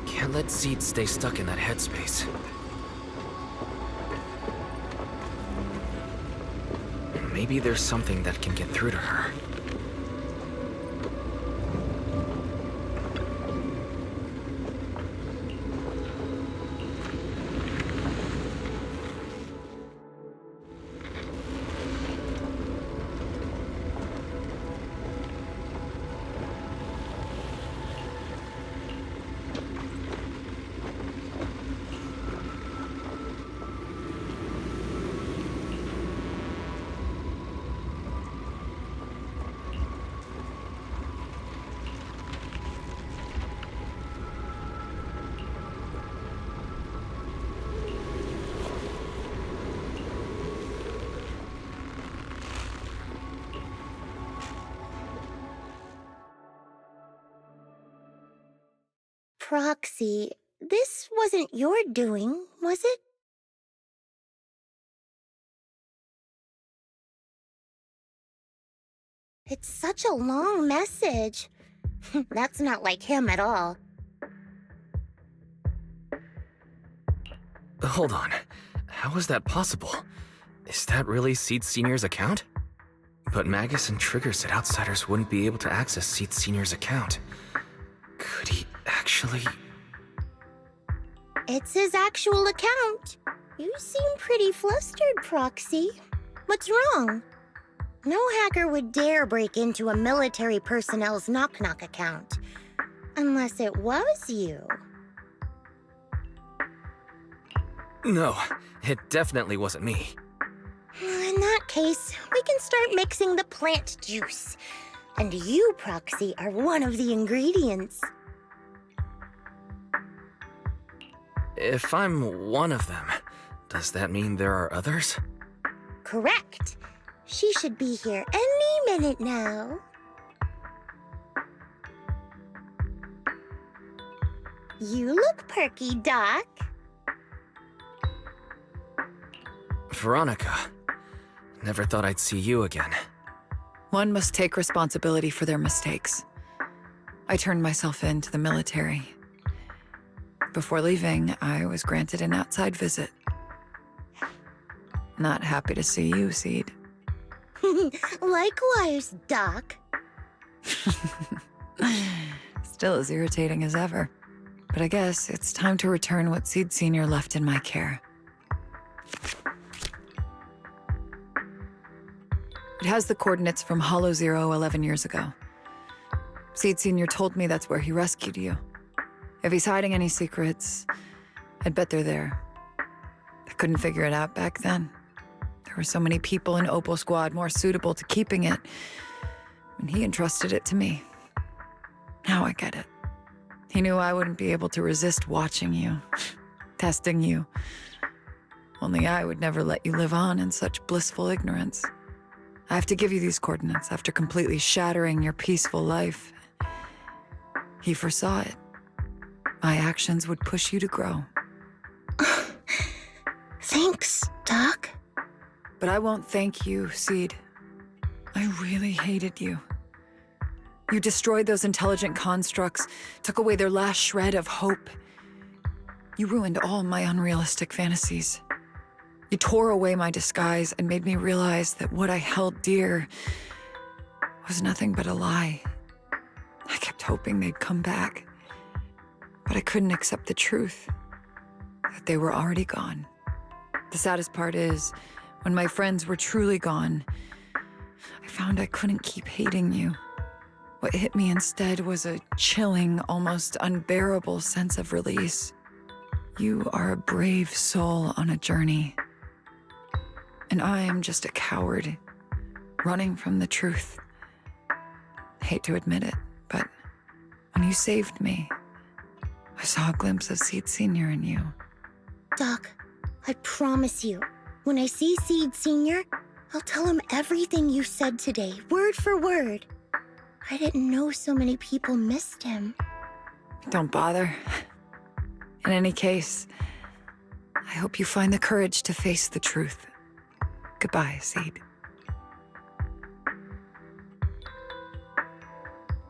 Can't let Seed stay stuck in that headspace. Maybe there's something that can get through to her. Proxy, this wasn't your doing, was it? It's such a long message. That's not like him at all. Hold on. How is that possible? Is that really Seed Sr.'s account? But Magus and Trigger said outsiders wouldn't be able to access Seed Sr.'s account. Could he actually... It's his actual account. You seem pretty flustered, Proxy. What's wrong? No hacker would dare break into a military personnel's knock-knock account. Unless it was you. No, it definitely wasn't me. In that case, we can start mixing the plant juice. And you, Proxy, are one of the ingredients. If I'm one of them, does that mean there are others? Correct. She should be here any minute now. You look perky, Doc. Veronica, never thought I'd see you again. One must take responsibility for their mistakes. I turned myself in to the military. Before leaving, I was granted an outside visit. Not happy to see you, Seed. Likewise, Doc. Still as irritating as ever. But I guess it's time to return what Seed Sr. left in my care. It has the coordinates from Hollow Zero 11 years ago. Seed Sr. told me that's where he rescued you. If he's hiding any secrets, I'd bet they're there. I couldn't figure it out back then. There were so many people in Opal Squad more suitable to keeping it, and he entrusted it to me. Now I get it. He knew I wouldn't be able to resist watching you, testing you. Only I would never let you live on in such blissful ignorance. I have to give you these coordinates after completely shattering your peaceful life. He foresaw it. My actions would push you to grow. Thanks, Doc. But I won't thank you, Seed. I really hated you. You destroyed those intelligent constructs, took away their last shred of hope. You ruined all my unrealistic fantasies. You tore away my disguise and made me realize that what I held dear was nothing but a lie. I kept hoping they'd come back, but I couldn't accept the truth, that they were already gone. The saddest part is, when my friends were truly gone, I found I couldn't keep hating you. What hit me instead was a chilling, almost unbearable sense of release. You are a brave soul on a journey. And I am just a coward, running from the truth. I hate to admit it, but when you saved me, I saw a glimpse of Seed Sr. in you. Doc, I promise you, when I see Seed Sr., I'll tell him everything you said today, word for word. I didn't know so many people missed him. Don't bother. In any case, I hope you find the courage to face the truth. Goodbye, Seed.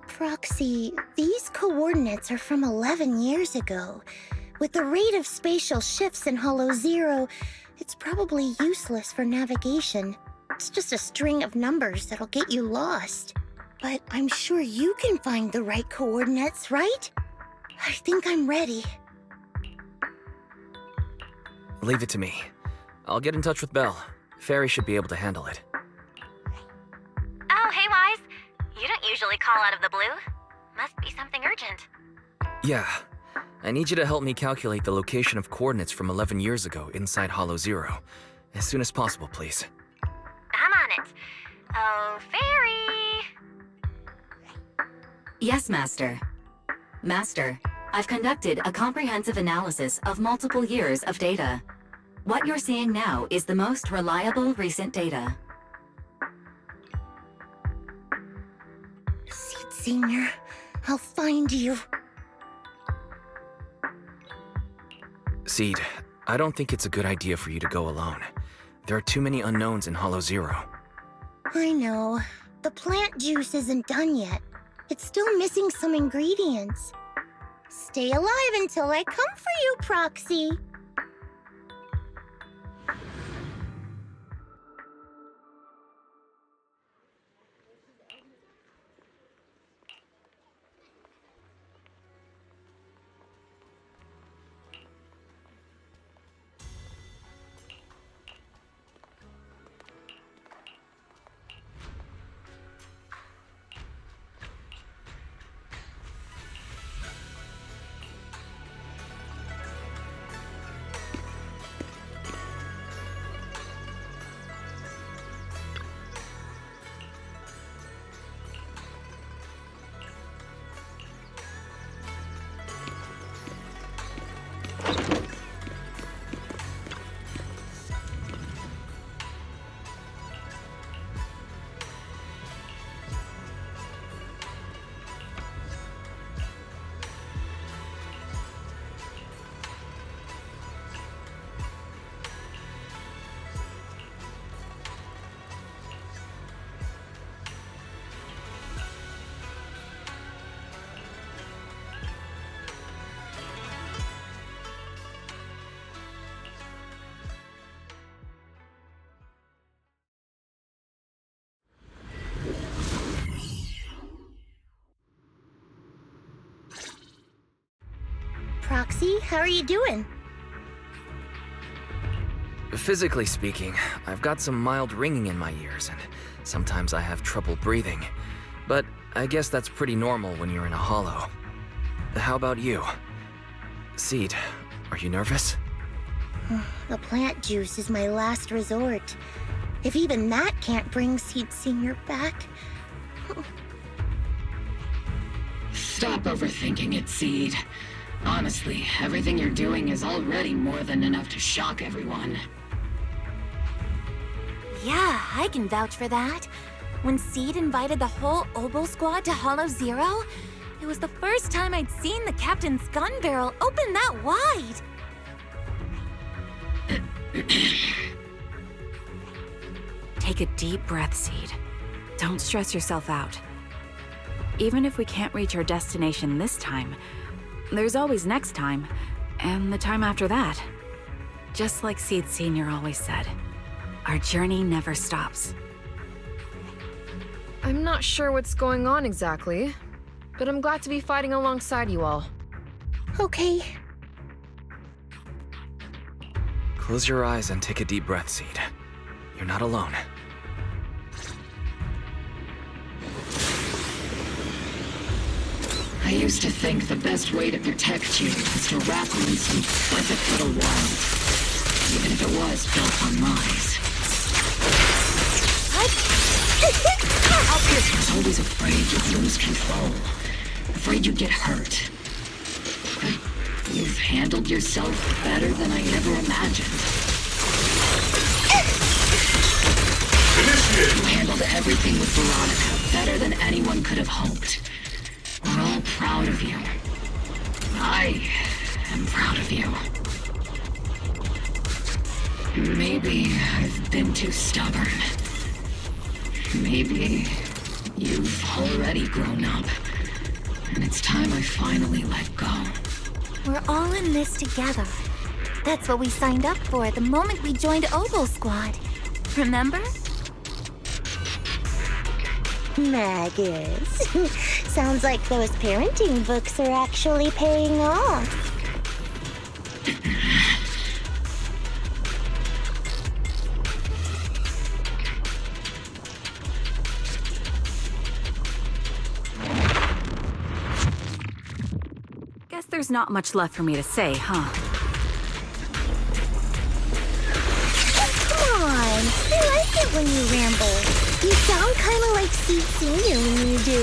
Proxy, these coordinates are from 11 years ago. With the rate of spatial shifts in Hollow Zero, it's probably useless for navigation. It's just a string of numbers that'll get you lost. But I'm sure you can find the right coordinates, right? I think I'm ready. Leave it to me. I'll get in touch with Belle. Fairy should be able to handle it. Oh, hey, Wise. You don't usually call out of the blue. Must be something urgent. Yeah. I need you to help me calculate the location of coordinates from 11 years ago inside Hollow Zero. As soon as possible, please. I'm on it. Oh, Fairy! Yes, Master. Master, I've conducted a comprehensive analysis of multiple years of data. What you're seeing now is the most reliable recent data. Seed Sr., I'll find you. Seed, I don't think it's a good idea for you to go alone. There are too many unknowns in Hollow Zero. I know. The plant juice isn't done yet. It's still missing some ingredients. Stay alive until I come for you, Proxy. Proxy. How are you doing? Physically speaking, I've got some mild ringing in my ears, and sometimes I have trouble breathing. But I guess that's pretty normal when you're in a hollow. How about you? Seed, are you nervous? The plant juice is my last resort. If even that can't bring Seed Senior back... Stop overthinking it, Seed. Honestly, everything you're doing is already more than enough to shock everyone. Yeah, I can vouch for that. When Seed invited the whole Oboe squad to Hollow Zero, it was the first time I'd seen the captain's gun barrel open that wide. Take a deep breath, Seed. Don't stress yourself out. Even if we can't reach our destination this time, there's always next time, and the time after that. Just like Seed Senior always said, our journey never stops. I'm not sure what's going on exactly, but I'm glad to be fighting alongside you all. Okay. Close your eyes and take a deep breath, Seed. You're not alone. I used to think the best way to protect you was to wrap you in some perfect little world, even if it was built on lies. I was always afraid you'd lose control, afraid you'd get hurt. But you've handled yourself better than I ever imagined. Initiate! You handled everything with Veronica better than anyone could have hoped. We're all proud of you. I am proud of you. Maybe I've been too stubborn. Maybe you've already grown up, and it's time I finally let go. We're all in this together. That's what we signed up for the moment we joined Oboe Squad. Remember? Magus. Sounds like those parenting books are actually paying off. Guess there's not much left for me to say, huh? Come on. I like it when you ramble. You sound kind of like Seed Senior when you do.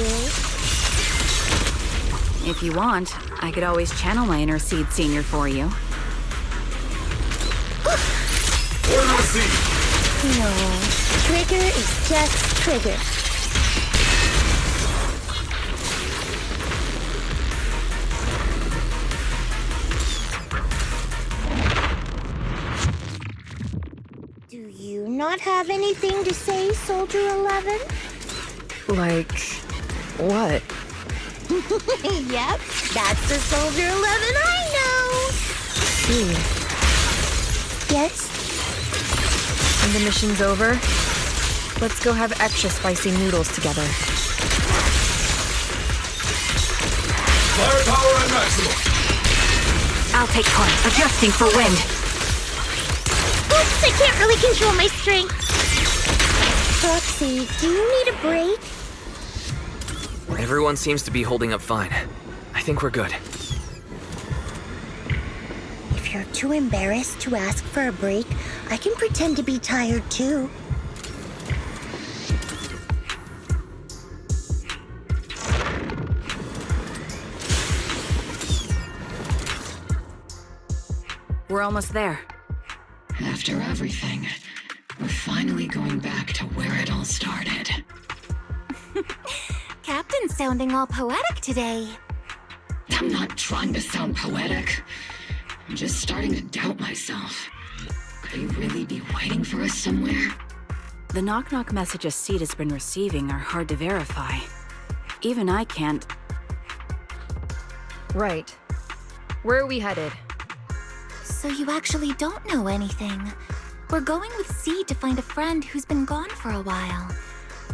If you want, I could always channel my inner Seed Senior for you. Order received! No. Trigger is just Trigger. Do you not have anything to say, Soldier 11? Like, what? Yep, that's the Soldier 11 I know! Seed, Yes? when the mission's over, let's go have extra spicy noodles together. Firepower at maximum! I'll take point, adjusting for wind. Oops, I can't really control my strength. Proxy, do you need a break? Everyone seems to be holding up fine. I think we're good. If you're too embarrassed to ask for a break, I can pretend to be tired too. We're almost there. After everything, we're finally going back to where it all started. Captain's sounding all poetic today. I'm not trying to sound poetic. I'm just starting to doubt myself. Could he really be waiting for us somewhere? The knock-knock messages Seed has been receiving are hard to verify. Even I can't... Right. Where are we headed? So you actually don't know anything. We're going with Seed to find a friend who's been gone for a while.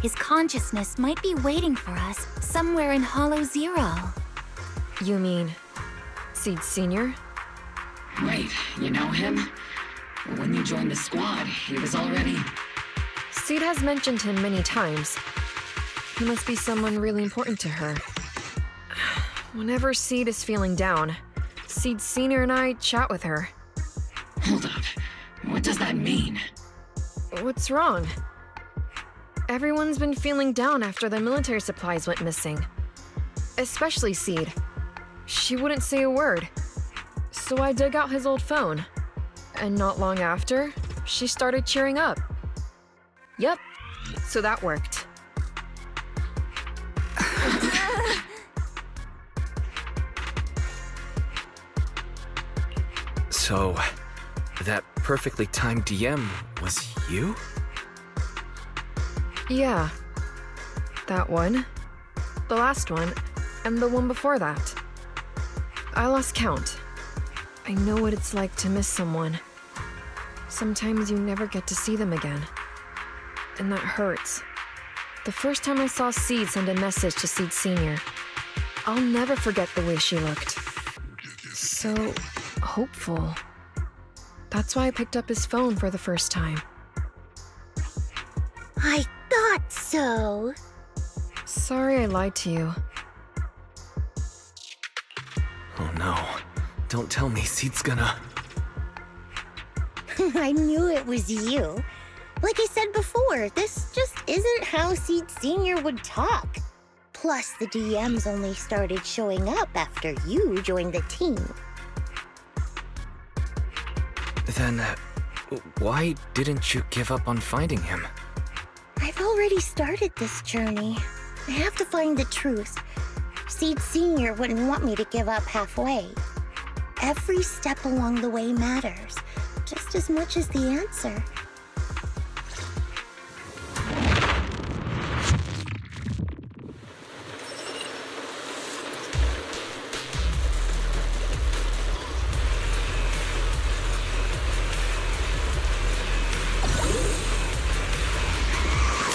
His consciousness might be waiting for us somewhere in Hollow Zero. You mean Seed Senior? Wait, you know him? When you joined the squad, he was already... Seed has mentioned him many times. He must be someone really important to her. Whenever Seed is feeling down, Seed Senior and I chat with her. Hold up. What does that mean? What's wrong? Everyone's been feeling down after the military supplies went missing. Especially Seed. She wouldn't say a word. So I dug out his old phone. And not long after, she started cheering up. Yep, so that worked. So, that perfectly timed DM was you? Yeah. That one, the last one, and the one before that. I lost count. I know what it's like to miss someone. Sometimes you never get to see them again. And that hurts. The first time I saw Seed send a message to Seed Senior, I'll never forget the way she looked. So hopeful. That's why I picked up his phone for the first time. I thought so. Sorry I lied to you. Oh no. Don't tell me Seed's gonna... I knew it was you. Like I said before, this just isn't how Seed Senior would talk. Plus, the DMs only started showing up after you joined the team. Then, why didn't you give up on finding him? I've already started this journey. I have to find the truth. Seed Senior wouldn't want me to give up halfway. Every step along the way matters, just as much as the answer.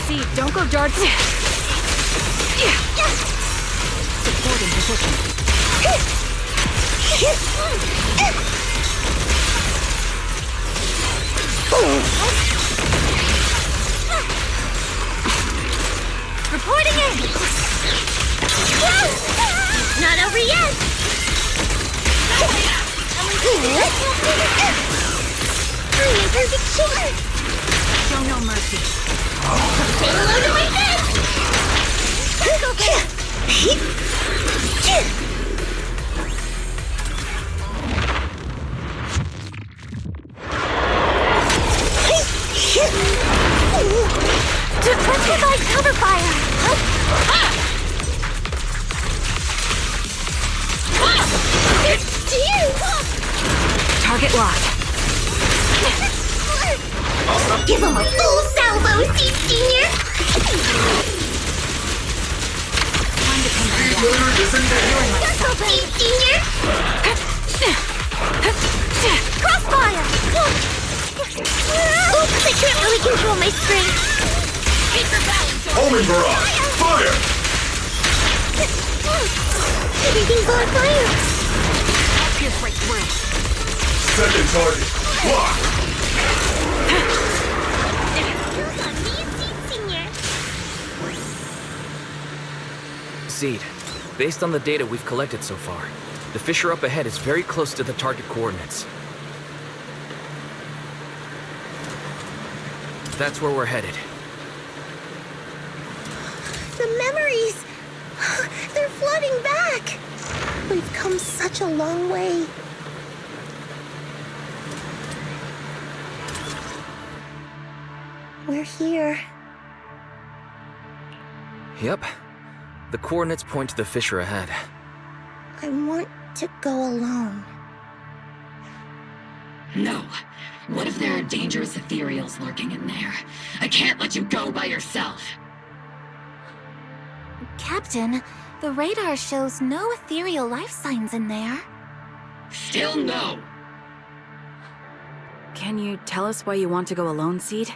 Seed, don't go darts. Supporting position. Reporting in! Not over yet! I'm in perfect shape! Show no mercy. Say hello to my head! Let's provide cover fire! It's you! Target locked. Give him a full salvo, Seed Senior! Time to pin them down. Seed Senior! Crossfire! Oops, I can't really control my strength. Homing barrage! Fire! Everything's on fire! I'll pierce right through. Second target! Block! Seed, based on the data we've collected so far, the fissure up ahead is very close to the target coordinates. That's where we're headed. The memories! They're flooding back! We've come such a long way. We're here. Yep. The coordinates point to the fissure ahead. I want to go alone. No. What if there are dangerous ethereals lurking in there? I can't let you go by yourself. Captain, the radar shows no ethereal life signs in there. Still no. Can you tell us why you want to go alone, Seed?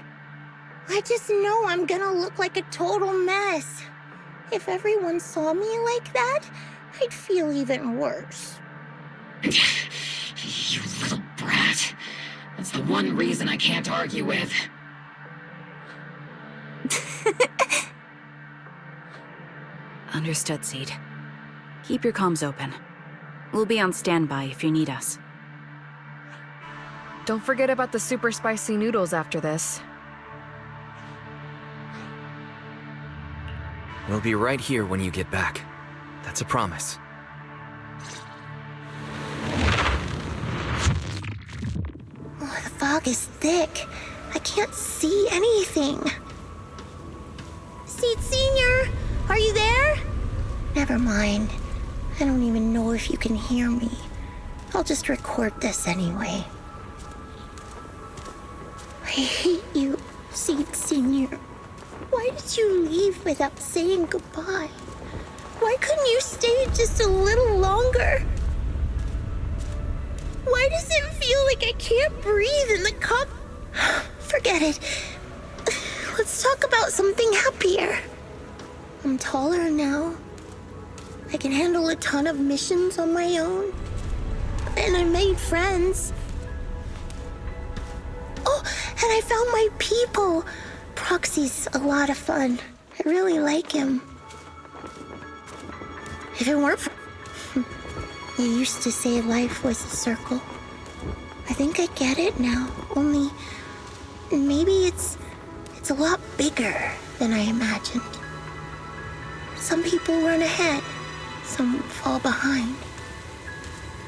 I just know I'm gonna look like a total mess. If everyone saw me like that, I'd feel even worse. You little brat. That's the one reason I can't argue with. Understood, Seed. Keep your comms open. We'll be on standby if you need us. Don't forget about the super spicy noodles after this. We'll be right here when you get back. That's a promise. Oh, the fog is thick. I can't see anything. Seed Senior, are you there? Never mind. I don't even know if you can hear me. I'll just record this anyway. I hate you, Seed Senior. Why did you leave without saying goodbye? Why couldn't you stay just a little longer? Why does it feel like I can't breathe in the cup? Forget it. Let's talk about something happier. I'm taller now. I can handle a ton of missions on my own. And I made friends. Oh, and I found my people. Proxy's a lot of fun. I really like him. If it weren't for... You used to say life was a circle. I think I get it now. Only... maybe it's a lot bigger than I imagined. Some people run ahead. Some fall behind.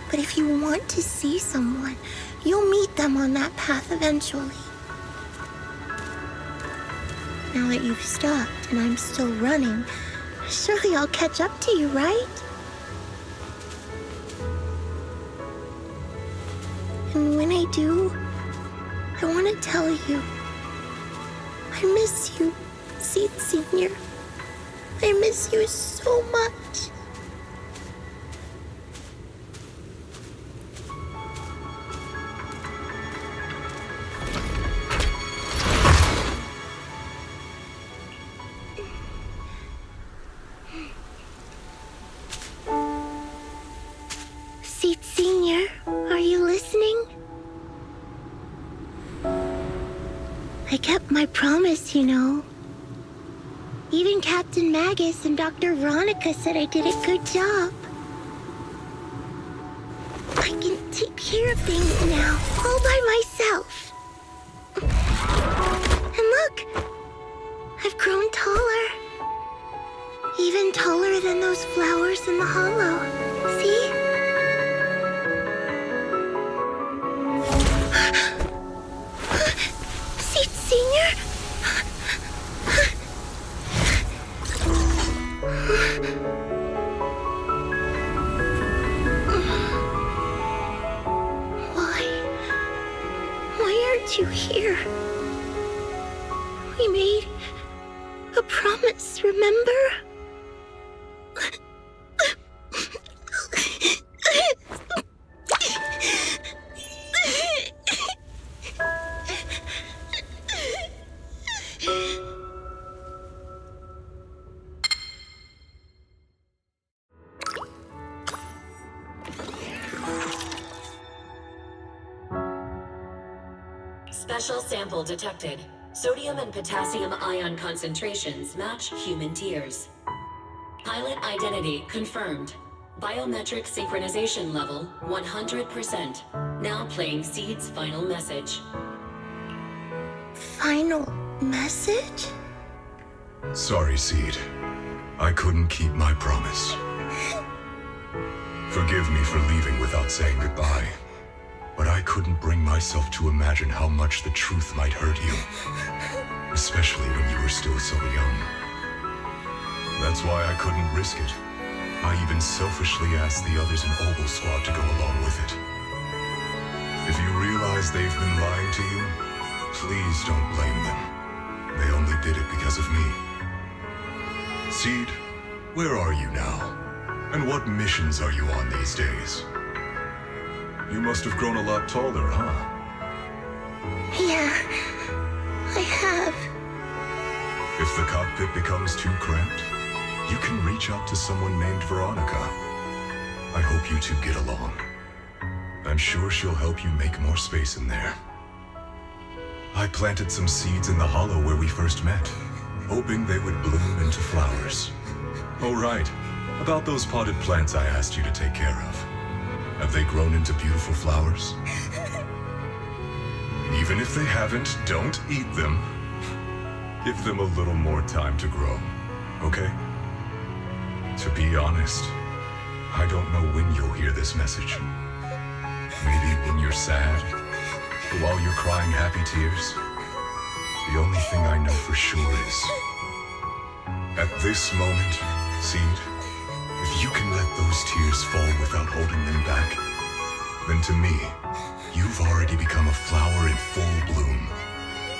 But if you want to see someone, you'll meet them on that path eventually. Now that you've stopped and I'm still running, surely I'll catch up to you, right? And when I do, I want to tell you, I miss you, Seed Senior. I miss you so much. Seed Senior, are you listening? I kept my promise, you know. Even Captain Magus and Dr. Veronica said I did a good job. I can take care of things now, all by myself. And look, I've grown taller. Even taller than those flowers in the hollow. See? Seed Senior? Why aren't you here? We made a promise, remember? Special sample detected. Sodium and potassium ion concentrations match human tears. Pilot identity confirmed. Biometric synchronization level 100%. Now playing Seed's final message. Final message? Sorry, Seed. I couldn't keep my promise. Forgive me for leaving without saying goodbye. But I couldn't bring myself to imagine how much the truth might hurt you. Especially when you were still so young. That's why I couldn't risk it. I even selfishly asked the others in Ogle Squad to go along with it. If you realize they've been lying to you, please don't blame them. They only did it because of me. Seed, where are you now? And what missions are you on these days? You must have grown a lot taller, huh? Yeah, I have. If the cockpit becomes too cramped, you can reach out to someone named Veronica. I hope you two get along. I'm sure she'll help you make more space in there. I planted some seeds in the hollow where we first met, hoping they would bloom into flowers. Oh, right. About those potted plants I asked you to take care of. Have they grown into beautiful flowers? Even if they haven't, don't eat them. Give them a little more time to grow, okay? To be honest, I don't know when you'll hear this message. Maybe when you're sad, or while you're crying happy tears. The only thing I know for sure is, at this moment, Seed, if you can let those tears fall without holding them back, then to me, you've already become a flower in full bloom,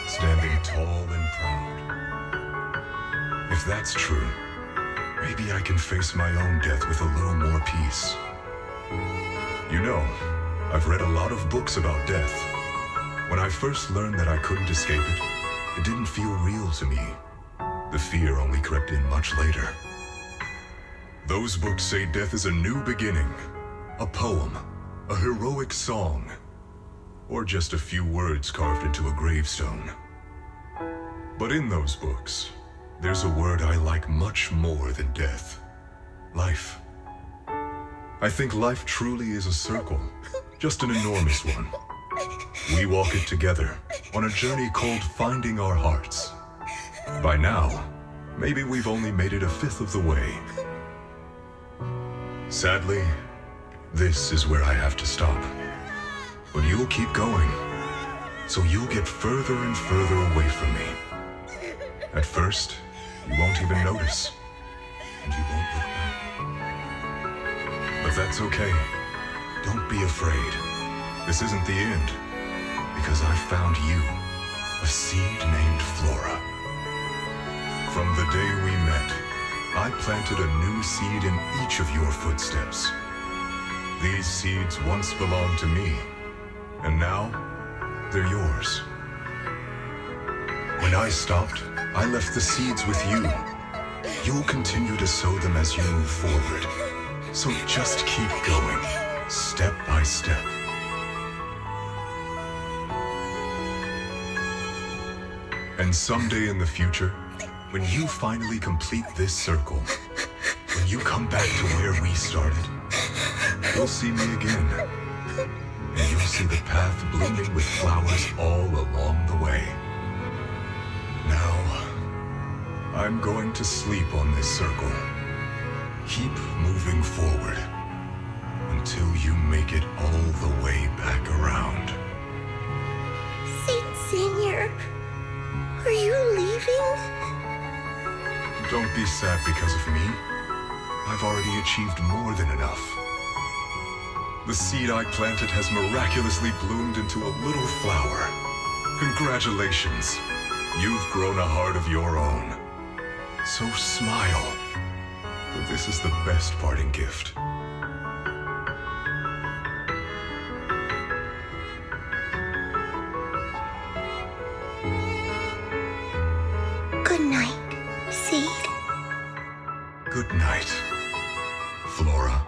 standing tall and proud. If that's true, maybe I can face my own death with a little more peace. You know, I've read a lot of books about death. When I first learned that I couldn't escape it, it didn't feel real to me. The fear only crept in much later. Those books say death is a new beginning, a poem, a heroic song, or just a few words carved into a gravestone. But in those books, there's a word I like much more than death. Life. I think life truly is a circle, just an enormous one. We walk it together on a journey called Finding Our Hearts. By now, maybe we've only made it a fifth of the way. Sadly, this is where I have to stop. But you'll keep going, so you'll get further and further away from me. At first, you won't even notice, and you won't look back. But that's okay. Don't be afraid. This isn't the end, because I found you, a seed named Flora. From the day we met, I planted a new seed in each of your footsteps. These seeds once belonged to me, and now they're yours. When I stopped, I left the seeds with you. You'll continue to sow them as you move forward. So just keep going, step by step. And someday in the future, when you finally complete this circle, when you come back to where we started, you'll see me again. And you'll see the path blooming with flowers all along the way. Now, I'm going to sleep on this circle. Keep moving forward until you make it all the way back around. Saint Senior, are you leaving? Don't be sad because of me. I've already achieved more than enough. The seed I planted has miraculously bloomed into a little flower. Congratulations. You've grown a heart of your own. So smile. For this is the best parting gift. Good night, Seed. Good night, Flora.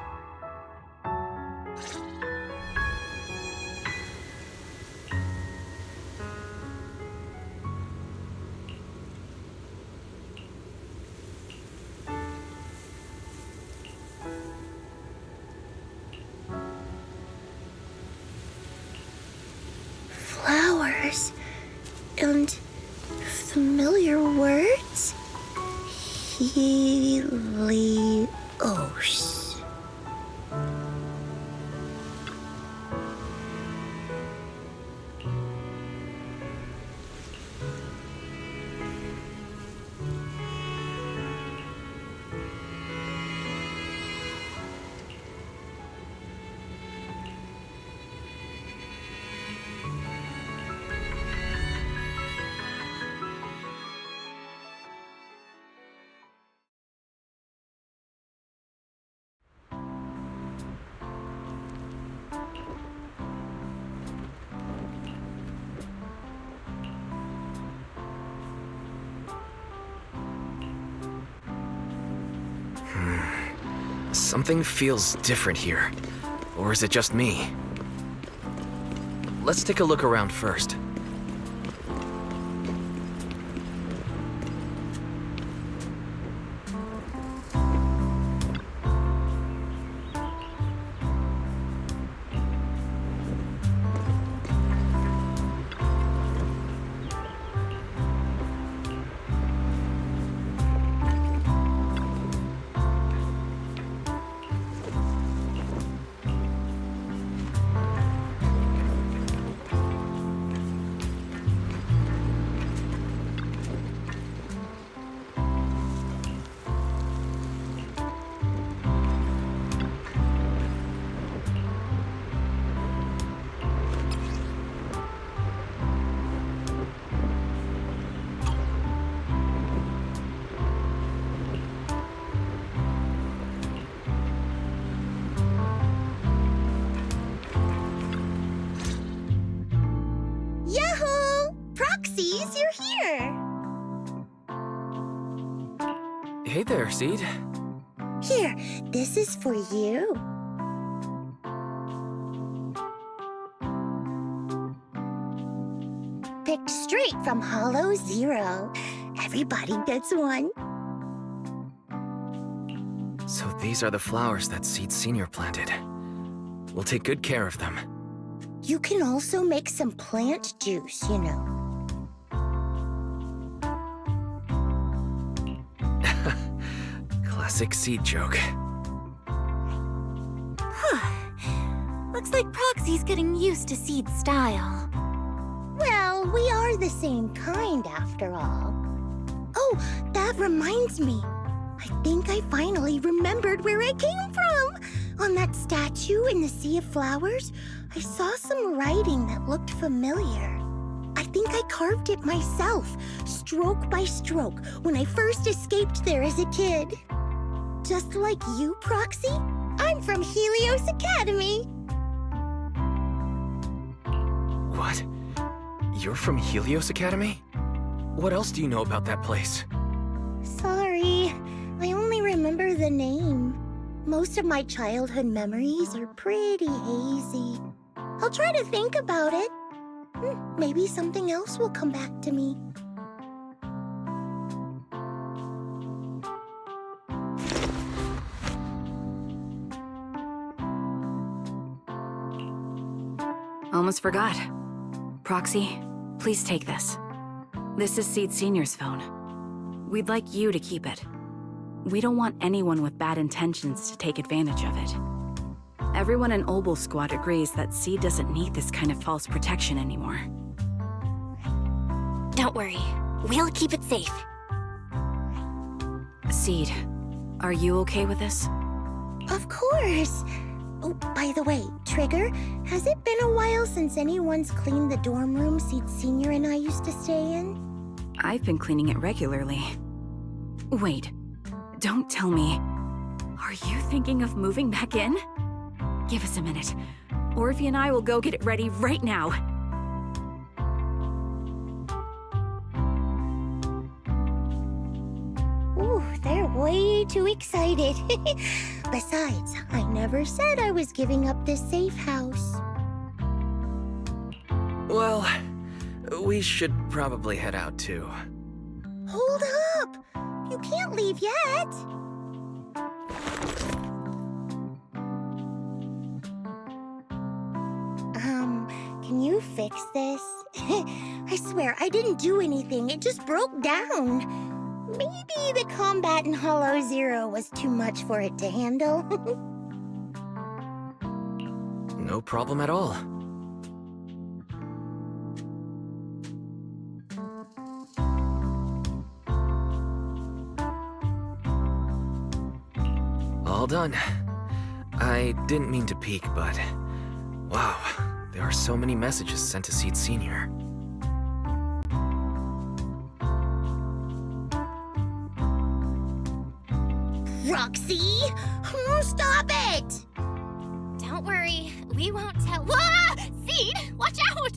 Flowers and familiar words? Helios. Something feels different here. Or is it just me? let's take a look around first. Yahoo! Proxies, you're here! Hey there, Seed. Here, this is for you. Picked straight from Hollow Zero. Everybody gets one. So these are the flowers that Seed Senior planted. We'll take good care of them. You can also make some plant juice, you know. Classic Seed joke. Looks like Proxy's getting used to Seed's style. Well, we are the same kind after all. Oh, that reminds me. I think I finally remembered where I came from. On that statue in the Sea of Flowers, I saw some writing that looked familiar. I think I carved it myself, stroke by stroke, when I first escaped there as a kid. Just like you, Proxy, I'm from Helios Academy. What? You're from Helios Academy? What else do you know about that place? Sorry, I only remember the name. Most of my childhood memories are pretty hazy. I'll try to think about it. Maybe something else will come back to me. Almost forgot. Proxy, please take this. This is Seed Senior's phone. We'd like you to keep it. We don't want anyone with bad intentions to take advantage of it. Everyone in Obel Squad agrees that Seed doesn't need this kind of false protection anymore. Don't worry. We'll keep it safe. Seed, are you okay with this? Of course. Oh, by the way, Trigger, has it been a while since anyone's cleaned the dorm room Seed Senior and I used to stay in? I've been cleaning it regularly. Wait, don't tell me. Are you thinking of moving back in? Give us a minute. Orphe and I will go get it ready right now. Ooh, they're way too excited. Besides, I never said I was giving up this safe house. Well, we should probably head out too. Hold up! You can't leave yet! Can you fix this? I swear, I didn't do anything. It just broke down. Maybe the combat in Hollow Zero was too much for it to handle. No problem at all. All done. I didn't mean to peek, but wow, there are so many messages sent to Seed Senior. Roxy! Stop it! Don't worry. We won't tell. Whoa! Seed, watch out!